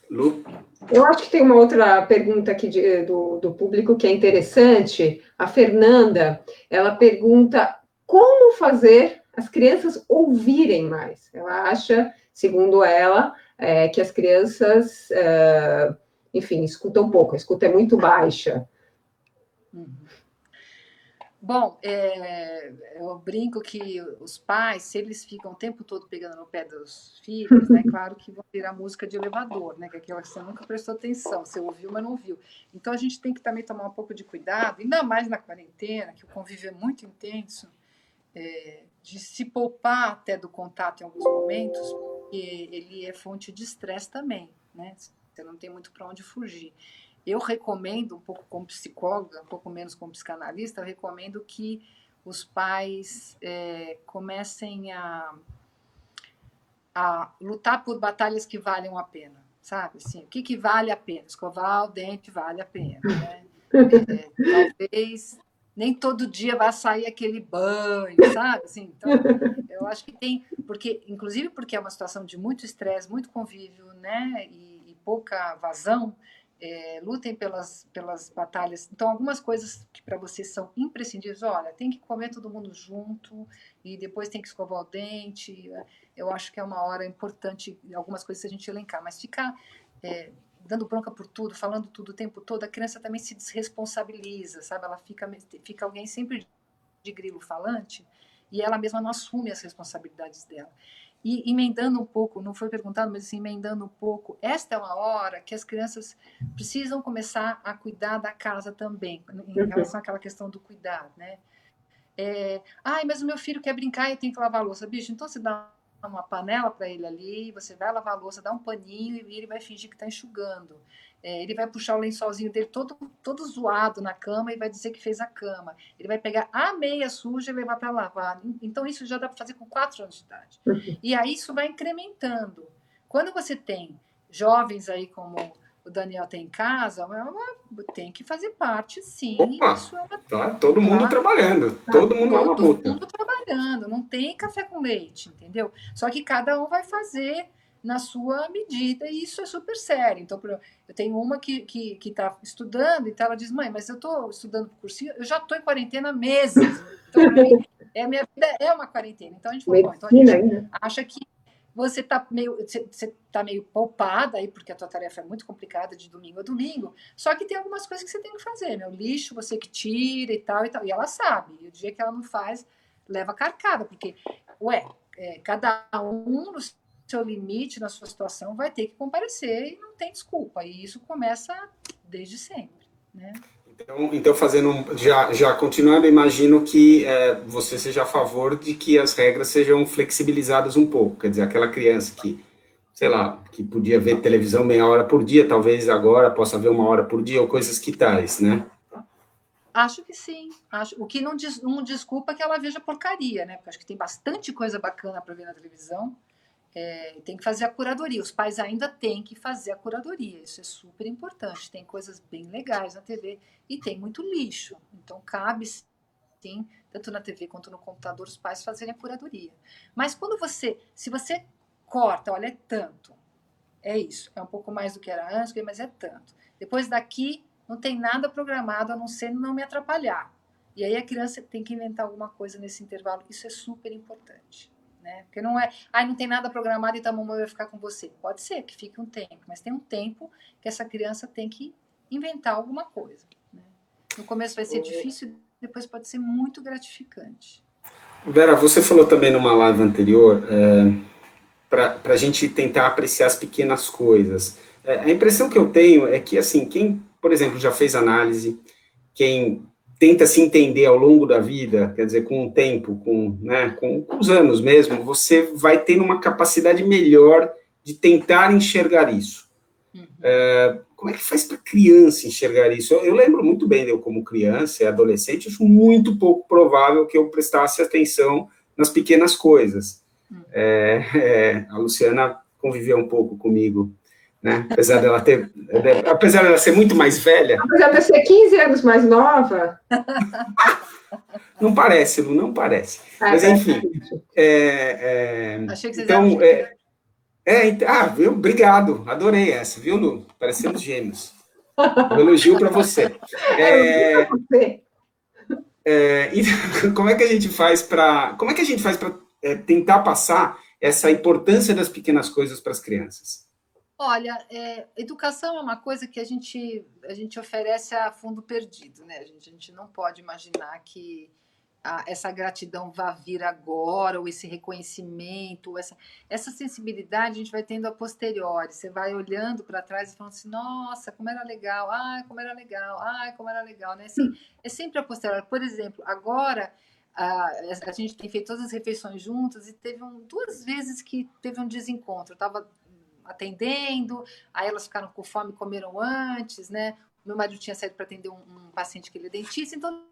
Lu? Eu acho que tem uma outra pergunta aqui do público que é interessante. A Fernanda, ela pergunta como fazer as crianças ouvirem mais. Ela acha, segundo ela, que as crianças enfim, escutam pouco, a escuta é muito baixa. Bom, eu brinco que os pais, se eles ficam o tempo todo pegando no pé dos filhos, né, claro que vão virar música de elevador, né, que é aquela que você nunca prestou atenção, você ouviu, mas não ouviu. Então, a gente tem que também tomar um pouco de cuidado, ainda mais na quarentena, que o convívio é muito intenso, de se poupar até do contato em alguns momentos, porque ele é fonte de estresse também, né, você não tem muito para onde fugir. Eu recomendo, um pouco como psicóloga, um pouco menos como psicanalista, eu recomendo que os pais comecem a lutar por batalhas que valham a pena, sabe? Assim, o que vale a pena? Escovar o dente vale a pena, né? Talvez nem todo dia vai sair aquele banho, sabe? Assim, então, eu acho que tem... inclusive porque é uma situação de muito estresse, muito convívio, né? E pouca vazão, lutem pelas batalhas. Então, algumas coisas que para vocês são imprescindíveis, olha, tem que comer todo mundo junto e depois tem que escovar o dente. Eu acho que é uma hora importante, algumas coisas a gente elencar, mas ficar dando bronca por tudo, falando tudo o tempo todo, a criança também se desresponsabiliza, sabe? Ela fica alguém sempre de grilo falante e ela mesma não assume as responsabilidades dela. E emendando um pouco, não foi perguntado, mas assim, emendando um pouco, esta é uma hora que as crianças precisam começar a cuidar da casa também, em relação àquela questão do cuidar, né? Mas o meu filho quer brincar e eu tenho que lavar a louça. Bicho, então você dá uma panela para ele ali, você vai lavar a louça, dá um paninho e ele vai fingir que está enxugando. Ele vai puxar o lençolzinho dele todo zoado na cama e vai dizer que fez a cama. Ele vai pegar a meia suja e levar para lavar. Então, isso já dá para fazer com 4 anos de idade. E aí, isso vai incrementando. Quando você tem jovens aí como o Daniel tem em casa, tem que fazer parte, sim. Opa, isso é tá todo mundo trabalhando, todo mundo lá na luta. Todo mundo trabalhando, não tem café com leite, entendeu? Só que cada um vai fazer na sua medida, e isso é super sério. Então, eu tenho uma que está estudando, então ela diz, mãe, mas eu estou estudando por cursinho, eu já estou em quarentena há meses. Então, para mim, a minha vida é uma quarentena. Então, a gente falou, então a gente acha que você está meio poupada aí, porque a tua tarefa é muito complicada de domingo a domingo, só que tem algumas coisas que você tem que fazer, né? O lixo você que tira e tal, e ela sabe. E o dia que ela não faz, leva carcada, porque, cada um no seu limite, na sua situação, vai ter que comparecer e não tem desculpa. E isso começa desde sempre, né? Então já continuando, imagino que você seja a favor de que as regras sejam flexibilizadas um pouco. Quer dizer, aquela criança que, sei lá, que podia ver televisão meia hora por dia, talvez agora possa ver 1 hora por dia, ou coisas que tais, né? Acho que sim. O que não desculpa que ela veja porcaria, né? Porque acho que tem bastante coisa bacana para ver na televisão. Tem que fazer a curadoria. Os pais ainda têm que fazer a curadoria. Isso é super importante. Tem coisas bem legais na TV e tem muito lixo. Então, cabe, sim, tanto na TV quanto no computador, os pais fazerem a curadoria. Mas se você corta, olha, é tanto. É isso. É um pouco mais do que era antes, mas é tanto. Depois daqui, não tem nada programado, a não ser não me atrapalhar. E aí a criança tem que inventar alguma coisa nesse intervalo. Isso é super importante. Né? Porque não não tem nada programado, então a mamãe vai ficar com você. Pode ser que fique um tempo, mas tem um tempo que essa criança tem que inventar alguma coisa. Né? No começo vai ser difícil, depois pode ser muito gratificante. Vera, você falou também numa live anterior para a gente tentar apreciar as pequenas coisas. A impressão que eu tenho é que, assim, quem, por exemplo, já fez análise, quem tenta se entender ao longo da vida, quer dizer, com o tempo, com os anos mesmo, você vai tendo uma capacidade melhor de tentar enxergar isso. Como é que faz para criança enxergar isso? Eu lembro muito bem, eu como criança e adolescente, acho muito pouco provável que eu prestasse atenção nas pequenas coisas. A Luciana conviveu um pouco comigo, né? Apesar dela ser muito mais velha. Apesar de ser 15 anos mais nova. Não parece, Lu, não parece. Mas, enfim. Achei que vocês viu? Obrigado, adorei essa, viu, Lu? Parecemos gêmeos. Um elogio para você. Então, como é que a gente faz para tentar passar essa importância das pequenas coisas para as crianças? Olha, educação é uma coisa que a gente oferece a fundo perdido, né? A gente não pode imaginar que essa gratidão vá vir agora, ou esse reconhecimento, ou essa sensibilidade a gente vai tendo a posteriori. Você vai olhando para trás e falando assim, nossa, como era legal, ai, como era legal, ai, como era legal, né? Assim, é sempre a posteriori. Por exemplo, agora a gente tem feito todas as refeições juntas e teve duas vezes que teve um desencontro. Eu estava atendendo, aí elas ficaram com fome e comeram antes, né? Meu marido tinha saído para atender um paciente que ele é dentista, então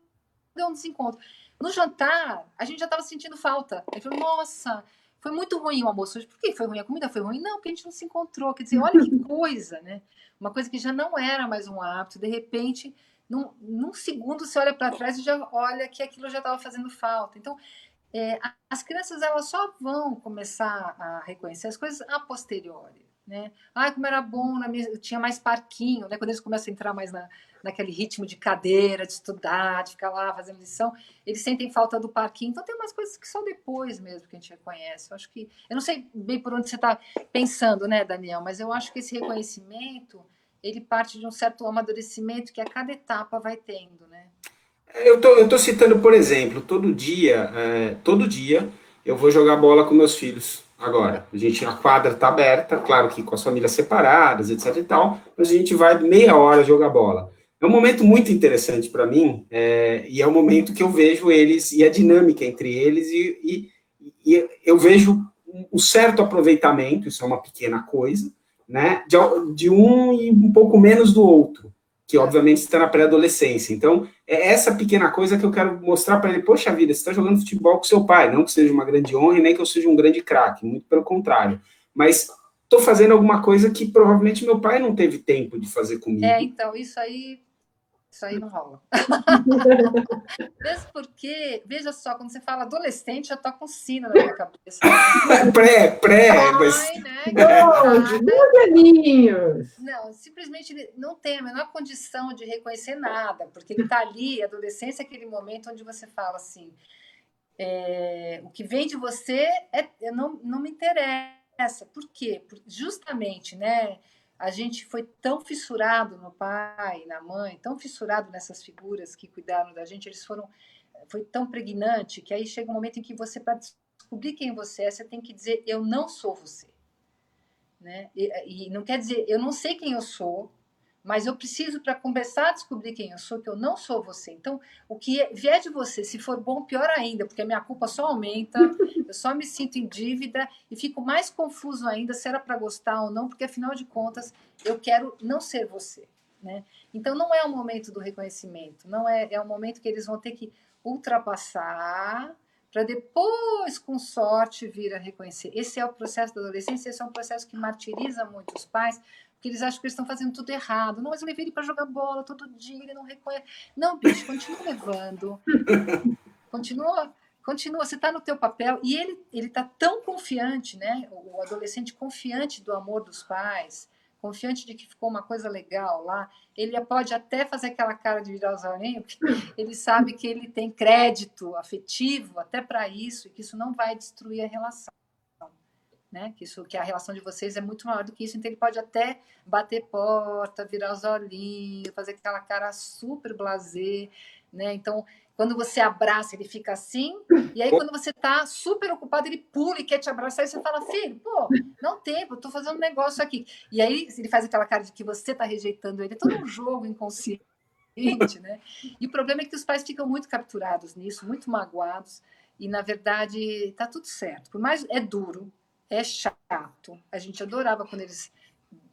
deu um desencontro. No jantar, a gente já estava sentindo falta. Aí falou, nossa, foi muito ruim o almoço hoje. Por que foi ruim? A comida foi ruim? Não, porque a gente não se encontrou. Quer dizer, olha que coisa, né? Uma coisa que já não era mais um hábito. De repente, num segundo, você olha para trás e já olha que aquilo já estava fazendo falta. Então, as crianças elas só vão começar a reconhecer as coisas a posteriori, né? Ai, como era bom, tinha mais parquinho, né? Quando eles começam a entrar mais naquele ritmo de cadeira, de estudar, de ficar lá fazendo lição, eles sentem falta do parquinho. Então tem umas coisas que só depois mesmo que a gente reconhece. Eu acho que, eu não sei bem por onde você está pensando, né, Daniel? Mas eu acho que esse reconhecimento ele parte de um certo amadurecimento que a cada etapa vai tendo, né? Eu tô citando, por exemplo, todo dia eu vou jogar bola com meus filhos. Agora, a quadra está aberta, claro que com as famílias separadas, etc e tal, mas a gente vai meia hora jogar bola. É um momento muito interessante para mim, e é um momento que eu vejo eles, e a dinâmica entre eles, e eu vejo um certo aproveitamento, isso é uma pequena coisa, né, de um e um pouco menos do outro, que obviamente está na pré-adolescência. Então, é essa pequena coisa que eu quero mostrar para ele. Poxa vida, você está jogando futebol com seu pai, não que seja uma grande honra, nem que eu seja um grande craque, muito pelo contrário. Mas estou fazendo alguma coisa que provavelmente meu pai não teve tempo de fazer comigo. Então, isso aí não rola. Mesmo porque, veja só, quando você fala adolescente, já tá com sino na minha cabeça. Mas... né? 12 aninhos. Não, simplesmente ele não tem a menor condição de reconhecer nada, porque ele tá ali, a adolescência é aquele momento onde você fala assim, o que vem de você não me interessa. Por quê? Justamente, né? A gente foi tão fissurado no pai, na mãe, tão fissurado nessas figuras que cuidaram da gente, foi tão pregnante que aí chega um momento em que você, para descobrir quem você é, você tem que dizer, eu não sou você. Né? E não quer dizer, eu não sei quem eu sou, mas eu preciso, para começar a descobrir quem eu sou, que eu não sou você. Então, o que vier de você, se for bom, pior ainda, porque a minha culpa só aumenta, eu só me sinto em dívida e fico mais confuso ainda se era para gostar ou não, porque, afinal de contas, eu quero não ser você. Né? Então, não é o momento do reconhecimento, não é o momento que eles vão ter que ultrapassar para depois, com sorte, vir a reconhecer. Esse é o processo da adolescência, esse é um processo que martiriza muito os pais, porque eles acham que eles estão fazendo tudo errado. Não, mas eu levei ele para jogar bola todo dia, ele não reconhece. Não, bicho, continua levando. Continua, você está no teu papel. E ele está tão confiante, né? O adolescente confiante do amor dos pais, confiante de que ficou uma coisa legal lá, ele pode até fazer aquela cara de virar os olhinhos, porque ele sabe que ele tem crédito afetivo até para isso, e que isso não vai destruir a relação. Né? Que a relação de vocês é muito maior do que isso, então ele pode até bater porta, virar os olhinhos, fazer aquela cara super blasé, né? Então, quando você abraça, ele fica assim, e aí quando você tá super ocupado, ele pula e quer te abraçar, e você fala, filho, pô, não tem tempo, eu tô fazendo um negócio aqui. E aí ele faz aquela cara de que você tá rejeitando ele, é todo um jogo inconsciente, né? E o problema é que os pais ficam muito capturados nisso, muito magoados, e na verdade tá tudo certo. Por mais é duro, é chato. A gente adorava quando eles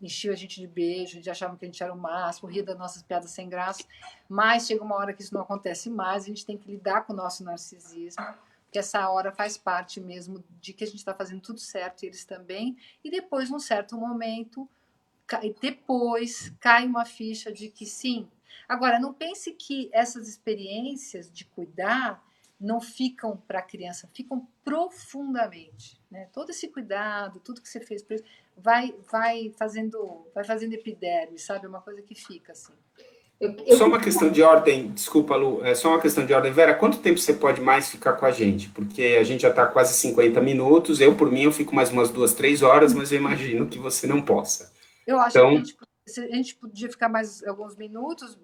enchiam a gente de beijo, a gente achava que a gente era o máximo, ria das nossas piadas sem graça, mas chega uma hora que isso não acontece mais, a gente tem que lidar com o nosso narcisismo, porque essa hora faz parte mesmo de que a gente está fazendo tudo certo, e eles também, e depois, num certo momento, depois cai uma ficha de que sim. Agora, não pense que essas experiências de cuidar não ficam para a criança, ficam profundamente. Né? Todo esse cuidado, tudo que você fez para eles, vai fazendo epiderme, sabe? É uma coisa que fica assim. Só uma questão de ordem, desculpa, Lu, só uma questão de ordem. Vera, quanto tempo você pode mais ficar com a gente? Porque a gente já está quase 50 minutos, por mim, eu fico mais umas 2, 3 horas, mas eu imagino que você não possa. Eu acho Então, que a gente podia ficar mais alguns minutos,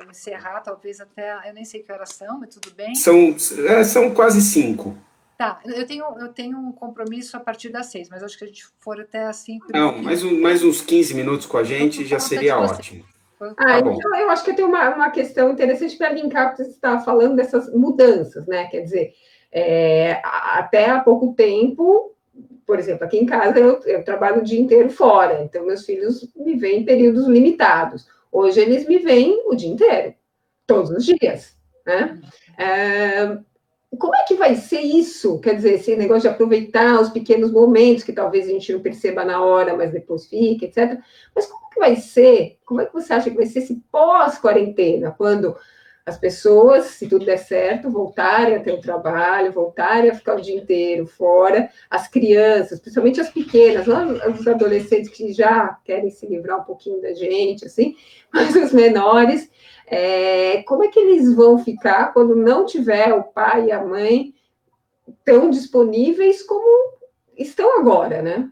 encerrar, talvez até, eu nem sei que horas são, mas tudo bem. são quase 5. Tá, eu tenho um compromisso a partir das 6, mas acho que a gente for até as 5 e Não, pouquinho. mais uns 15 minutos com a Então, gente por já conta de seria você. ótimo. Tá Ah, bom. então eu acho que tem uma questão interessante para linkar, porque você estava falando dessas mudanças, né? Quer dizer, até há pouco tempo, por exemplo, aqui em casa eu trabalho o dia inteiro fora, então meus filhos me veem em períodos limitados. Hoje eles me veem o dia inteiro, todos os dias, né? Como é que vai ser isso? Quer dizer, esse negócio de aproveitar os pequenos momentos que talvez a gente não perceba na hora, mas depois fica, etc. Mas como que vai ser? Como é que você acha que vai ser esse pós-quarentena, quando as pessoas, se tudo der certo, voltarem a ter o trabalho, voltarem a ficar o dia inteiro fora, as crianças, principalmente as pequenas, não os adolescentes que já querem se livrar um pouquinho da gente, assim, mas os menores, como é que eles vão ficar quando não tiver o pai e a mãe tão disponíveis como estão agora, né?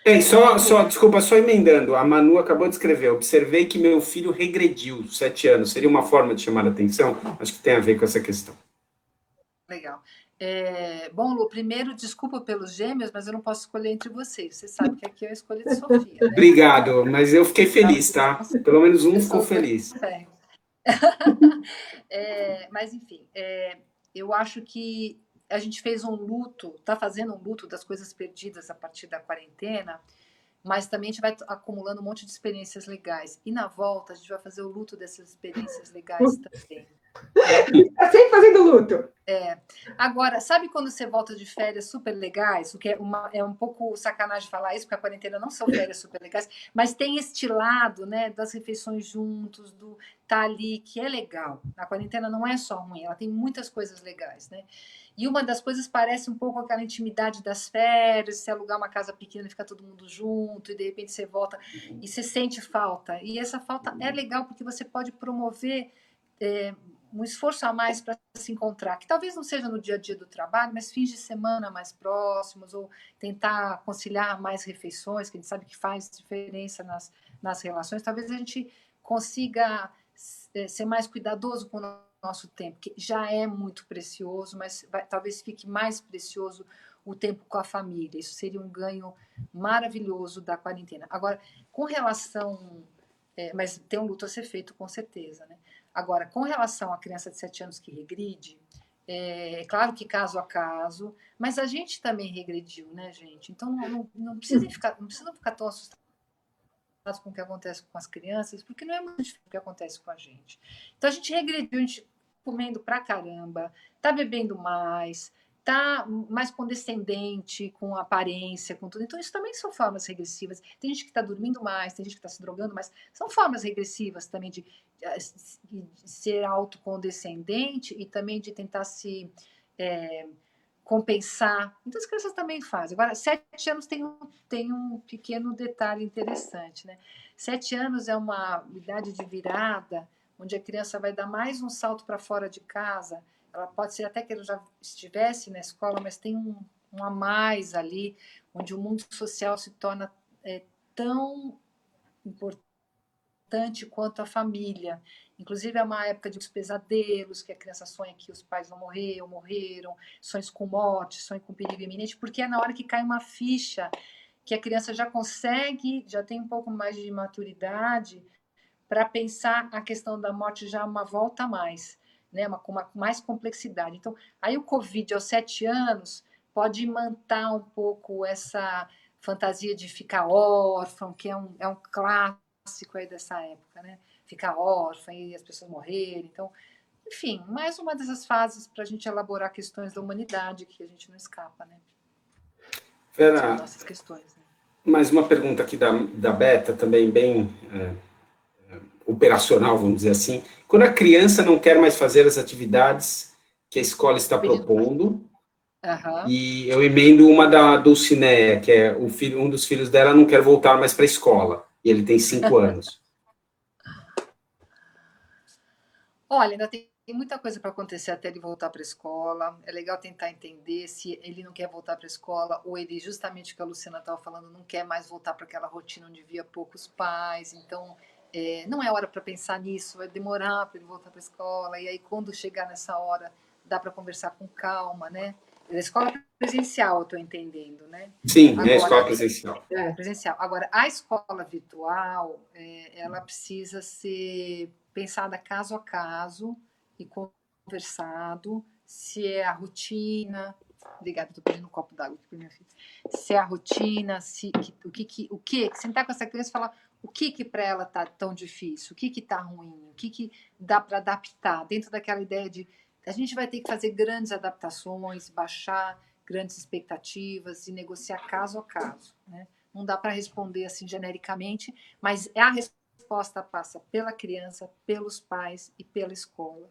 Desculpa, só emendando. A Manu acabou de escrever. Observei que meu filho regrediu 7 anos. Seria uma forma de chamar a atenção? Acho que tem a ver com essa questão. Legal. Bom, Lu, primeiro, desculpa pelos gêmeos, mas eu não posso escolher entre vocês. Você sabe que aqui é a escolha de Sofia, né? Obrigado, mas eu fiquei feliz, tá? Pelo menos um ficou feliz. Mas, enfim, eu acho que a gente fez um luto, está fazendo um luto das coisas perdidas a partir da quarentena, mas também a gente vai acumulando um monte de experiências legais. E na volta, a gente vai fazer o luto dessas experiências legais também. Está sempre fazendo luto. Agora, sabe quando você volta de férias super legais? O que é um pouco sacanagem falar isso, porque a quarentena não são férias super legais, mas tem este lado, né, das refeições juntos, do tá ali, que é legal. A quarentena não é só ruim, ela tem muitas coisas legais, né? E uma das coisas parece um pouco aquela intimidade das férias, se alugar uma casa pequena e ficar todo mundo junto, e de repente você volta e você sente falta. E essa falta é legal porque você pode promover um esforço a mais para se encontrar, que talvez não seja no dia a dia do trabalho, mas fins de semana mais próximos, ou tentar conciliar mais refeições, que a gente sabe que faz diferença nas relações, talvez a gente consiga ser mais cuidadoso com o nosso tempo, que já é muito precioso, mas talvez fique mais precioso o tempo com a família. Isso seria um ganho maravilhoso da quarentena. Agora, com relação... mas tem um luto a ser feito, com certeza, né? Agora, com relação à criança de 7 anos que regride, claro que caso a caso, mas a gente também regrediu, né, gente? Então, não precisam ficar tão assustados com o que acontece com as crianças, porque não é muito diferente do que acontece com a gente. Então, a gente regrediu, a gente comendo pra caramba, tá bebendo mais, tá mais condescendente com a aparência, com tudo. Então, isso também são formas regressivas. Tem gente que está dormindo mais, tem gente que está se drogando mais. São formas regressivas também de ser autocondescendente e também de tentar se compensar. Então, as crianças também fazem. Agora, 7 anos tem um pequeno detalhe interessante, né? 7 anos é uma idade de virada, onde a criança vai dar mais um salto para fora de casa. Ela pode ser até que ele já estivesse na escola, mas tem um a mais ali, onde o mundo social se torna tão importante quanto a família. Inclusive, é uma época de pesadelos, que a criança sonha que os pais vão morrer ou morreram, sonhos com morte, sonhos com perigo iminente, porque é na hora que cai uma ficha que a criança já consegue, já tem um pouco mais de maturidade para pensar a questão da morte já uma volta a mais, né? Com mais complexidade. Então, aí o Covid aos 7 anos pode imantar um pouco essa fantasia de ficar órfão, que é um clássico aí dessa época, né? Ficar órfão e as pessoas morrerem. Então, enfim, mais uma dessas fases para a gente elaborar questões da humanidade que a gente não escapa, né? Vera, Nossas questões, né? mais uma pergunta aqui da Beta, também bem operacional, vamos dizer assim. Quando a criança não quer mais fazer as atividades que a escola está propondo, e eu emendo uma da Dulcineia, que é um dos filhos dela não quer voltar mais para a escola, e ele tem 5 anos. Olha, ainda tem tem muita coisa para acontecer até ele voltar para a escola. É legal tentar entender se ele não quer voltar para a escola ou ele, justamente o que a Luciana estava falando, não quer mais voltar para aquela rotina onde via poucos pais. Então, não é hora para pensar nisso, vai demorar para ele voltar para a escola. E aí, quando chegar nessa hora, dá para conversar com calma, né? Da escola presencial, eu estou entendendo, né? Sim, Agora, é a escola presencial. Presencial. Agora, a escola virtual, ela precisa ser pensada caso a caso e conversado, se é a rotina. Obrigada, estou pedindo um copo d'água aqui para minha filha. Se é a rotina, o que sentar com essa criança e falar o que para ela tá tão difícil, o que tá ruim, o que dá para adaptar, dentro daquela ideia de a gente vai ter que fazer grandes adaptações, baixar grandes expectativas e negociar caso a caso, né? Não dá para responder assim genericamente, mas a resposta passa pela criança, pelos pais e pela escola,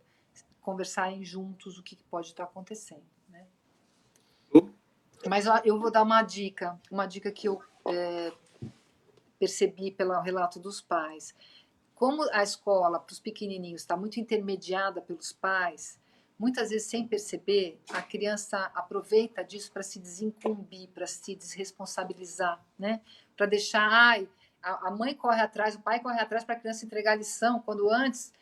conversarem juntos o que pode estar acontecendo, né? Mas eu vou dar uma dica que eu percebi pelo relato dos pais. Como a escola para os pequenininhos está muito intermediada pelos pais, muitas vezes sem perceber, a criança aproveita disso para se desincumbir, para se desresponsabilizar, né? Para deixar, a mãe corre atrás, o pai corre atrás para a criança entregar a lição, quando antes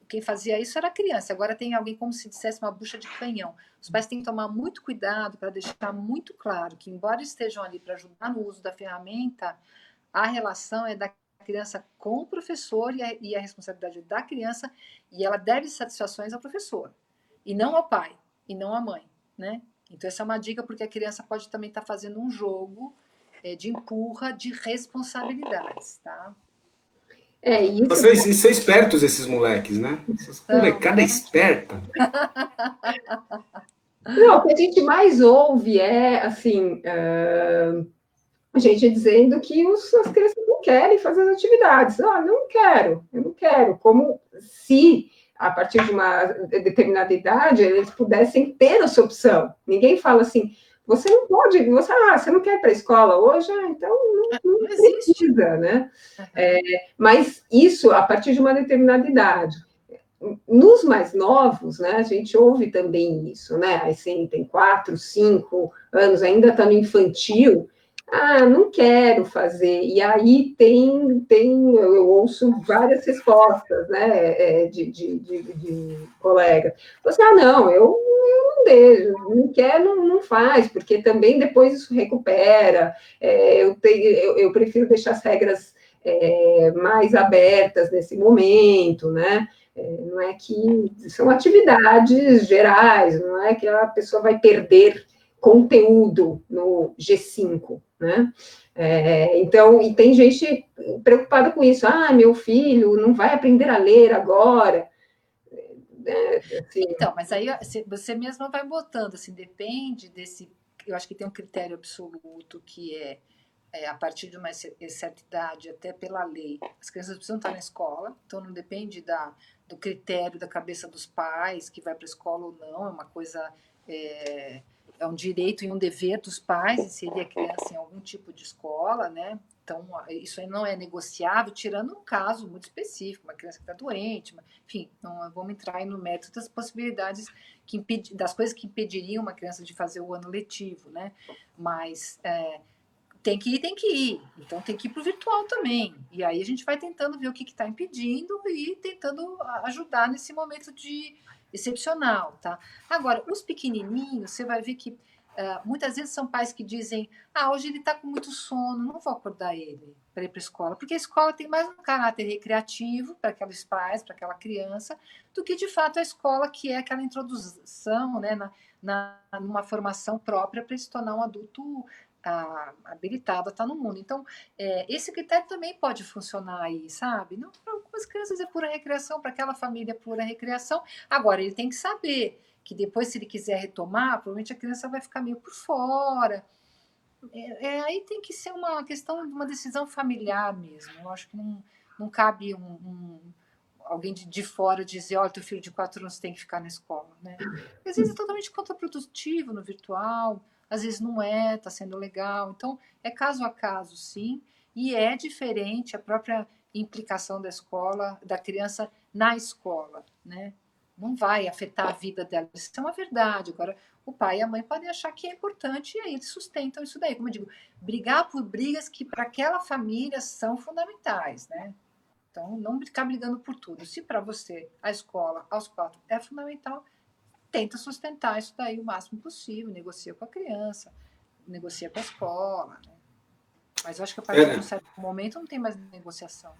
quem fazia isso era a criança, agora tem alguém como se dissesse uma bucha de canhão. Os pais têm que tomar muito cuidado para deixar muito claro que, embora estejam ali para ajudar no uso da ferramenta, a relação é da criança com o professor e a responsabilidade da criança, e ela deve satisfações ao professor, e não ao pai, e não à mãe, né? Então, essa é uma dica, porque a criança pode também estar fazendo um jogo de empurra de responsabilidades, tá? Isso. Vocês são espertos, esses moleques, né? Essas molecada esperta. Não, o que a gente mais ouve é, assim, a gente dizendo que as crianças não querem fazer as atividades. Eu não quero. Como se, a partir de uma determinada idade, eles pudessem ter essa opção. Ninguém fala assim, você não pode, você não quer ir para a escola hoje? Então não precisa, né? Mas isso a partir de uma determinada idade. Nos mais novos, né, a gente ouve também isso, né? Assim, tem 4, 5 anos, ainda está no infantil. Não quero fazer. E aí eu ouço várias respostas, né, de colegas. Você, não, eu não deixo, não quer, não faz, porque também depois isso recupera. Eu prefiro deixar as regras mais abertas nesse momento, né? Não é que são atividades gerais, não é que a pessoa vai perder conteúdo no G5, né? Então, e tem gente preocupada com isso. Meu filho não vai aprender a ler agora. Assim. Então, mas aí você mesma vai botando, assim, depende desse. Eu acho que tem um critério absoluto que a partir de uma certa idade, até pela lei, as crianças precisam estar na escola, então não depende do critério da cabeça dos pais, que vai para a escola ou não, é uma coisa, é um direito e um dever dos pais inserir a criança em algum tipo de escola, né? Então, isso aí não é negociável, tirando um caso muito específico, uma criança que está doente, enfim, não vamos entrar aí no mérito das possibilidades, das coisas que impediriam uma criança de fazer o ano letivo, né? Mas tem que ir. Então tem que ir para o virtual também. E aí a gente vai tentando ver o que está impedindo e tentando ajudar nesse momento excepcional, tá? Agora, os pequenininhos, você vai ver que muitas vezes são pais que dizem: hoje ele está com muito sono, não vou acordar ele para ir para a escola, porque a escola tem mais um caráter recreativo para aqueles pais, para aquela criança, do que de fato a escola, que é aquela introdução, né, numa formação própria para se tornar um adulto habilitado a estar no mundo. Então, esse critério também pode funcionar aí, sabe? Não, para algumas crianças é pura recreação, para aquela família é pura recreação. Agora, ele tem que saber que depois, se ele quiser retomar, provavelmente a criança vai ficar meio por fora. Aí tem que ser uma questão de uma decisão familiar mesmo. Eu acho que não cabe alguém de fora dizer: olha, teu filho de 4 anos tem que ficar na escola, né? Porque às vezes é totalmente contraprodutivo no virtual, às vezes não está sendo legal. Então, é caso a caso, sim, e é diferente a própria implicação da escola, da criança na escola, né? não vai afetar a vida dela. Isso é uma verdade. Agora, o pai e a mãe podem achar que é importante e aí eles sustentam isso daí. Como eu digo, brigar por brigas que para aquela família são fundamentais, né? Então, não ficar brigando por tudo. Se para você a escola aos 4 é fundamental, tenta sustentar isso daí o máximo possível, negocia com a criança, negocia com a escola, né? Mas eu acho que a partir de um certo momento não tem mais negociação.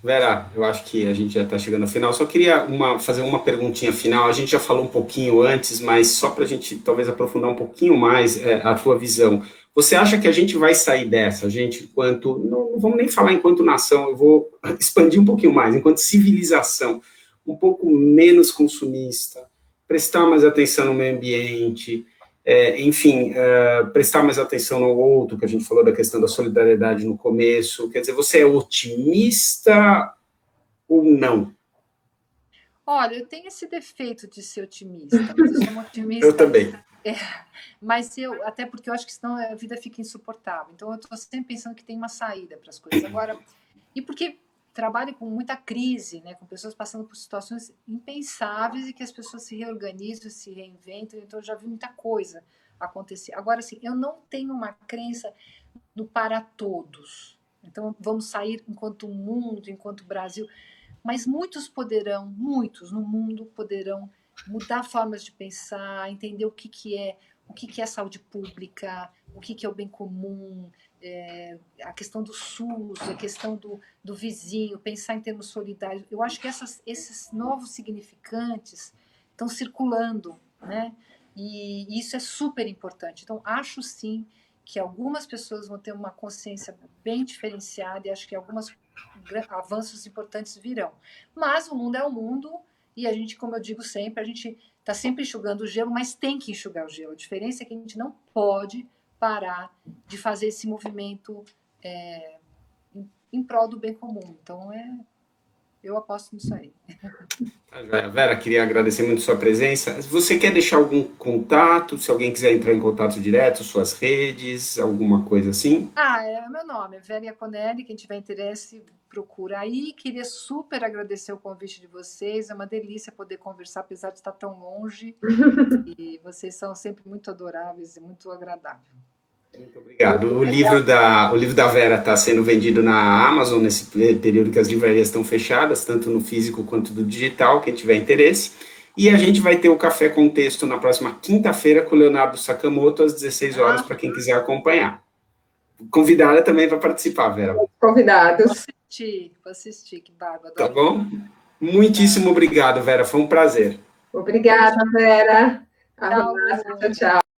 Vera, eu acho que a gente já está chegando ao final. Só queria fazer uma perguntinha final. A gente já falou um pouquinho antes, mas só para a gente talvez aprofundar um pouquinho mais a tua visão. Você acha que a gente vai sair dessa, a gente, enquanto, não vamos nem falar enquanto nação, eu vou expandir um pouquinho mais, enquanto civilização, um pouco menos consumista, prestar mais atenção no meio ambiente, enfim, prestar mais atenção no outro, que a gente falou da questão da solidariedade no começo. Quer dizer, você é otimista ou não? Olha, eu tenho esse defeito de ser otimista, mas eu sou uma otimista. Eu também. Mas até porque eu acho que senão a vida fica insuportável. Então eu estou sempre pensando que tem uma saída para as coisas. Agora, e porque trabalho com muita crise, né, com pessoas passando por situações impensáveis e que as pessoas se reorganizam, se reinventam, então eu já vi muita coisa acontecer. Agora, assim, eu não tenho uma crença no para todos. Então, vamos sair enquanto mundo, enquanto Brasil, mas muitos no mundo poderão mudar formas de pensar, entender o que é saúde pública, o que é o bem comum, a questão do SUS, a questão do vizinho, pensar em termos solidários. Eu acho que esses novos significantes estão circulando, né? E isso é super importante. Então, acho sim que algumas pessoas vão ter uma consciência bem diferenciada e acho que alguns avanços importantes virão. Mas o mundo é o mundo e a gente, como eu digo sempre, a gente está sempre enxugando o gelo, mas tem que enxugar o gelo. A diferença é que a gente não pode parar de fazer esse movimento em prol do bem comum. Então, eu aposto nisso aí. Vera, queria agradecer muito a sua presença. Você quer deixar algum contato? Se alguém quiser entrar em contato direto, suas redes, alguma coisa assim? É meu nome, é Vera Iaconelli. Quem tiver interesse, procura aí. Queria super agradecer o convite de vocês. É uma delícia poder conversar, apesar de estar tão longe. E vocês são sempre muito adoráveis e muito agradáveis. Muito obrigado. O livro da Vera está sendo vendido na Amazon nesse período que as livrarias estão fechadas, tanto no físico quanto no digital, quem tiver interesse. E a gente vai ter o Café com Texto na próxima quinta-feira com o Leonardo Sakamoto, às 16 horas, para quem quiser acompanhar. Convidada também para participar, Vera. Convidados. Vou assistir, que bárbaro. Tá bom? Muitíssimo obrigado, Vera. Foi um prazer. Obrigada, Vera. Tchau. Tchau.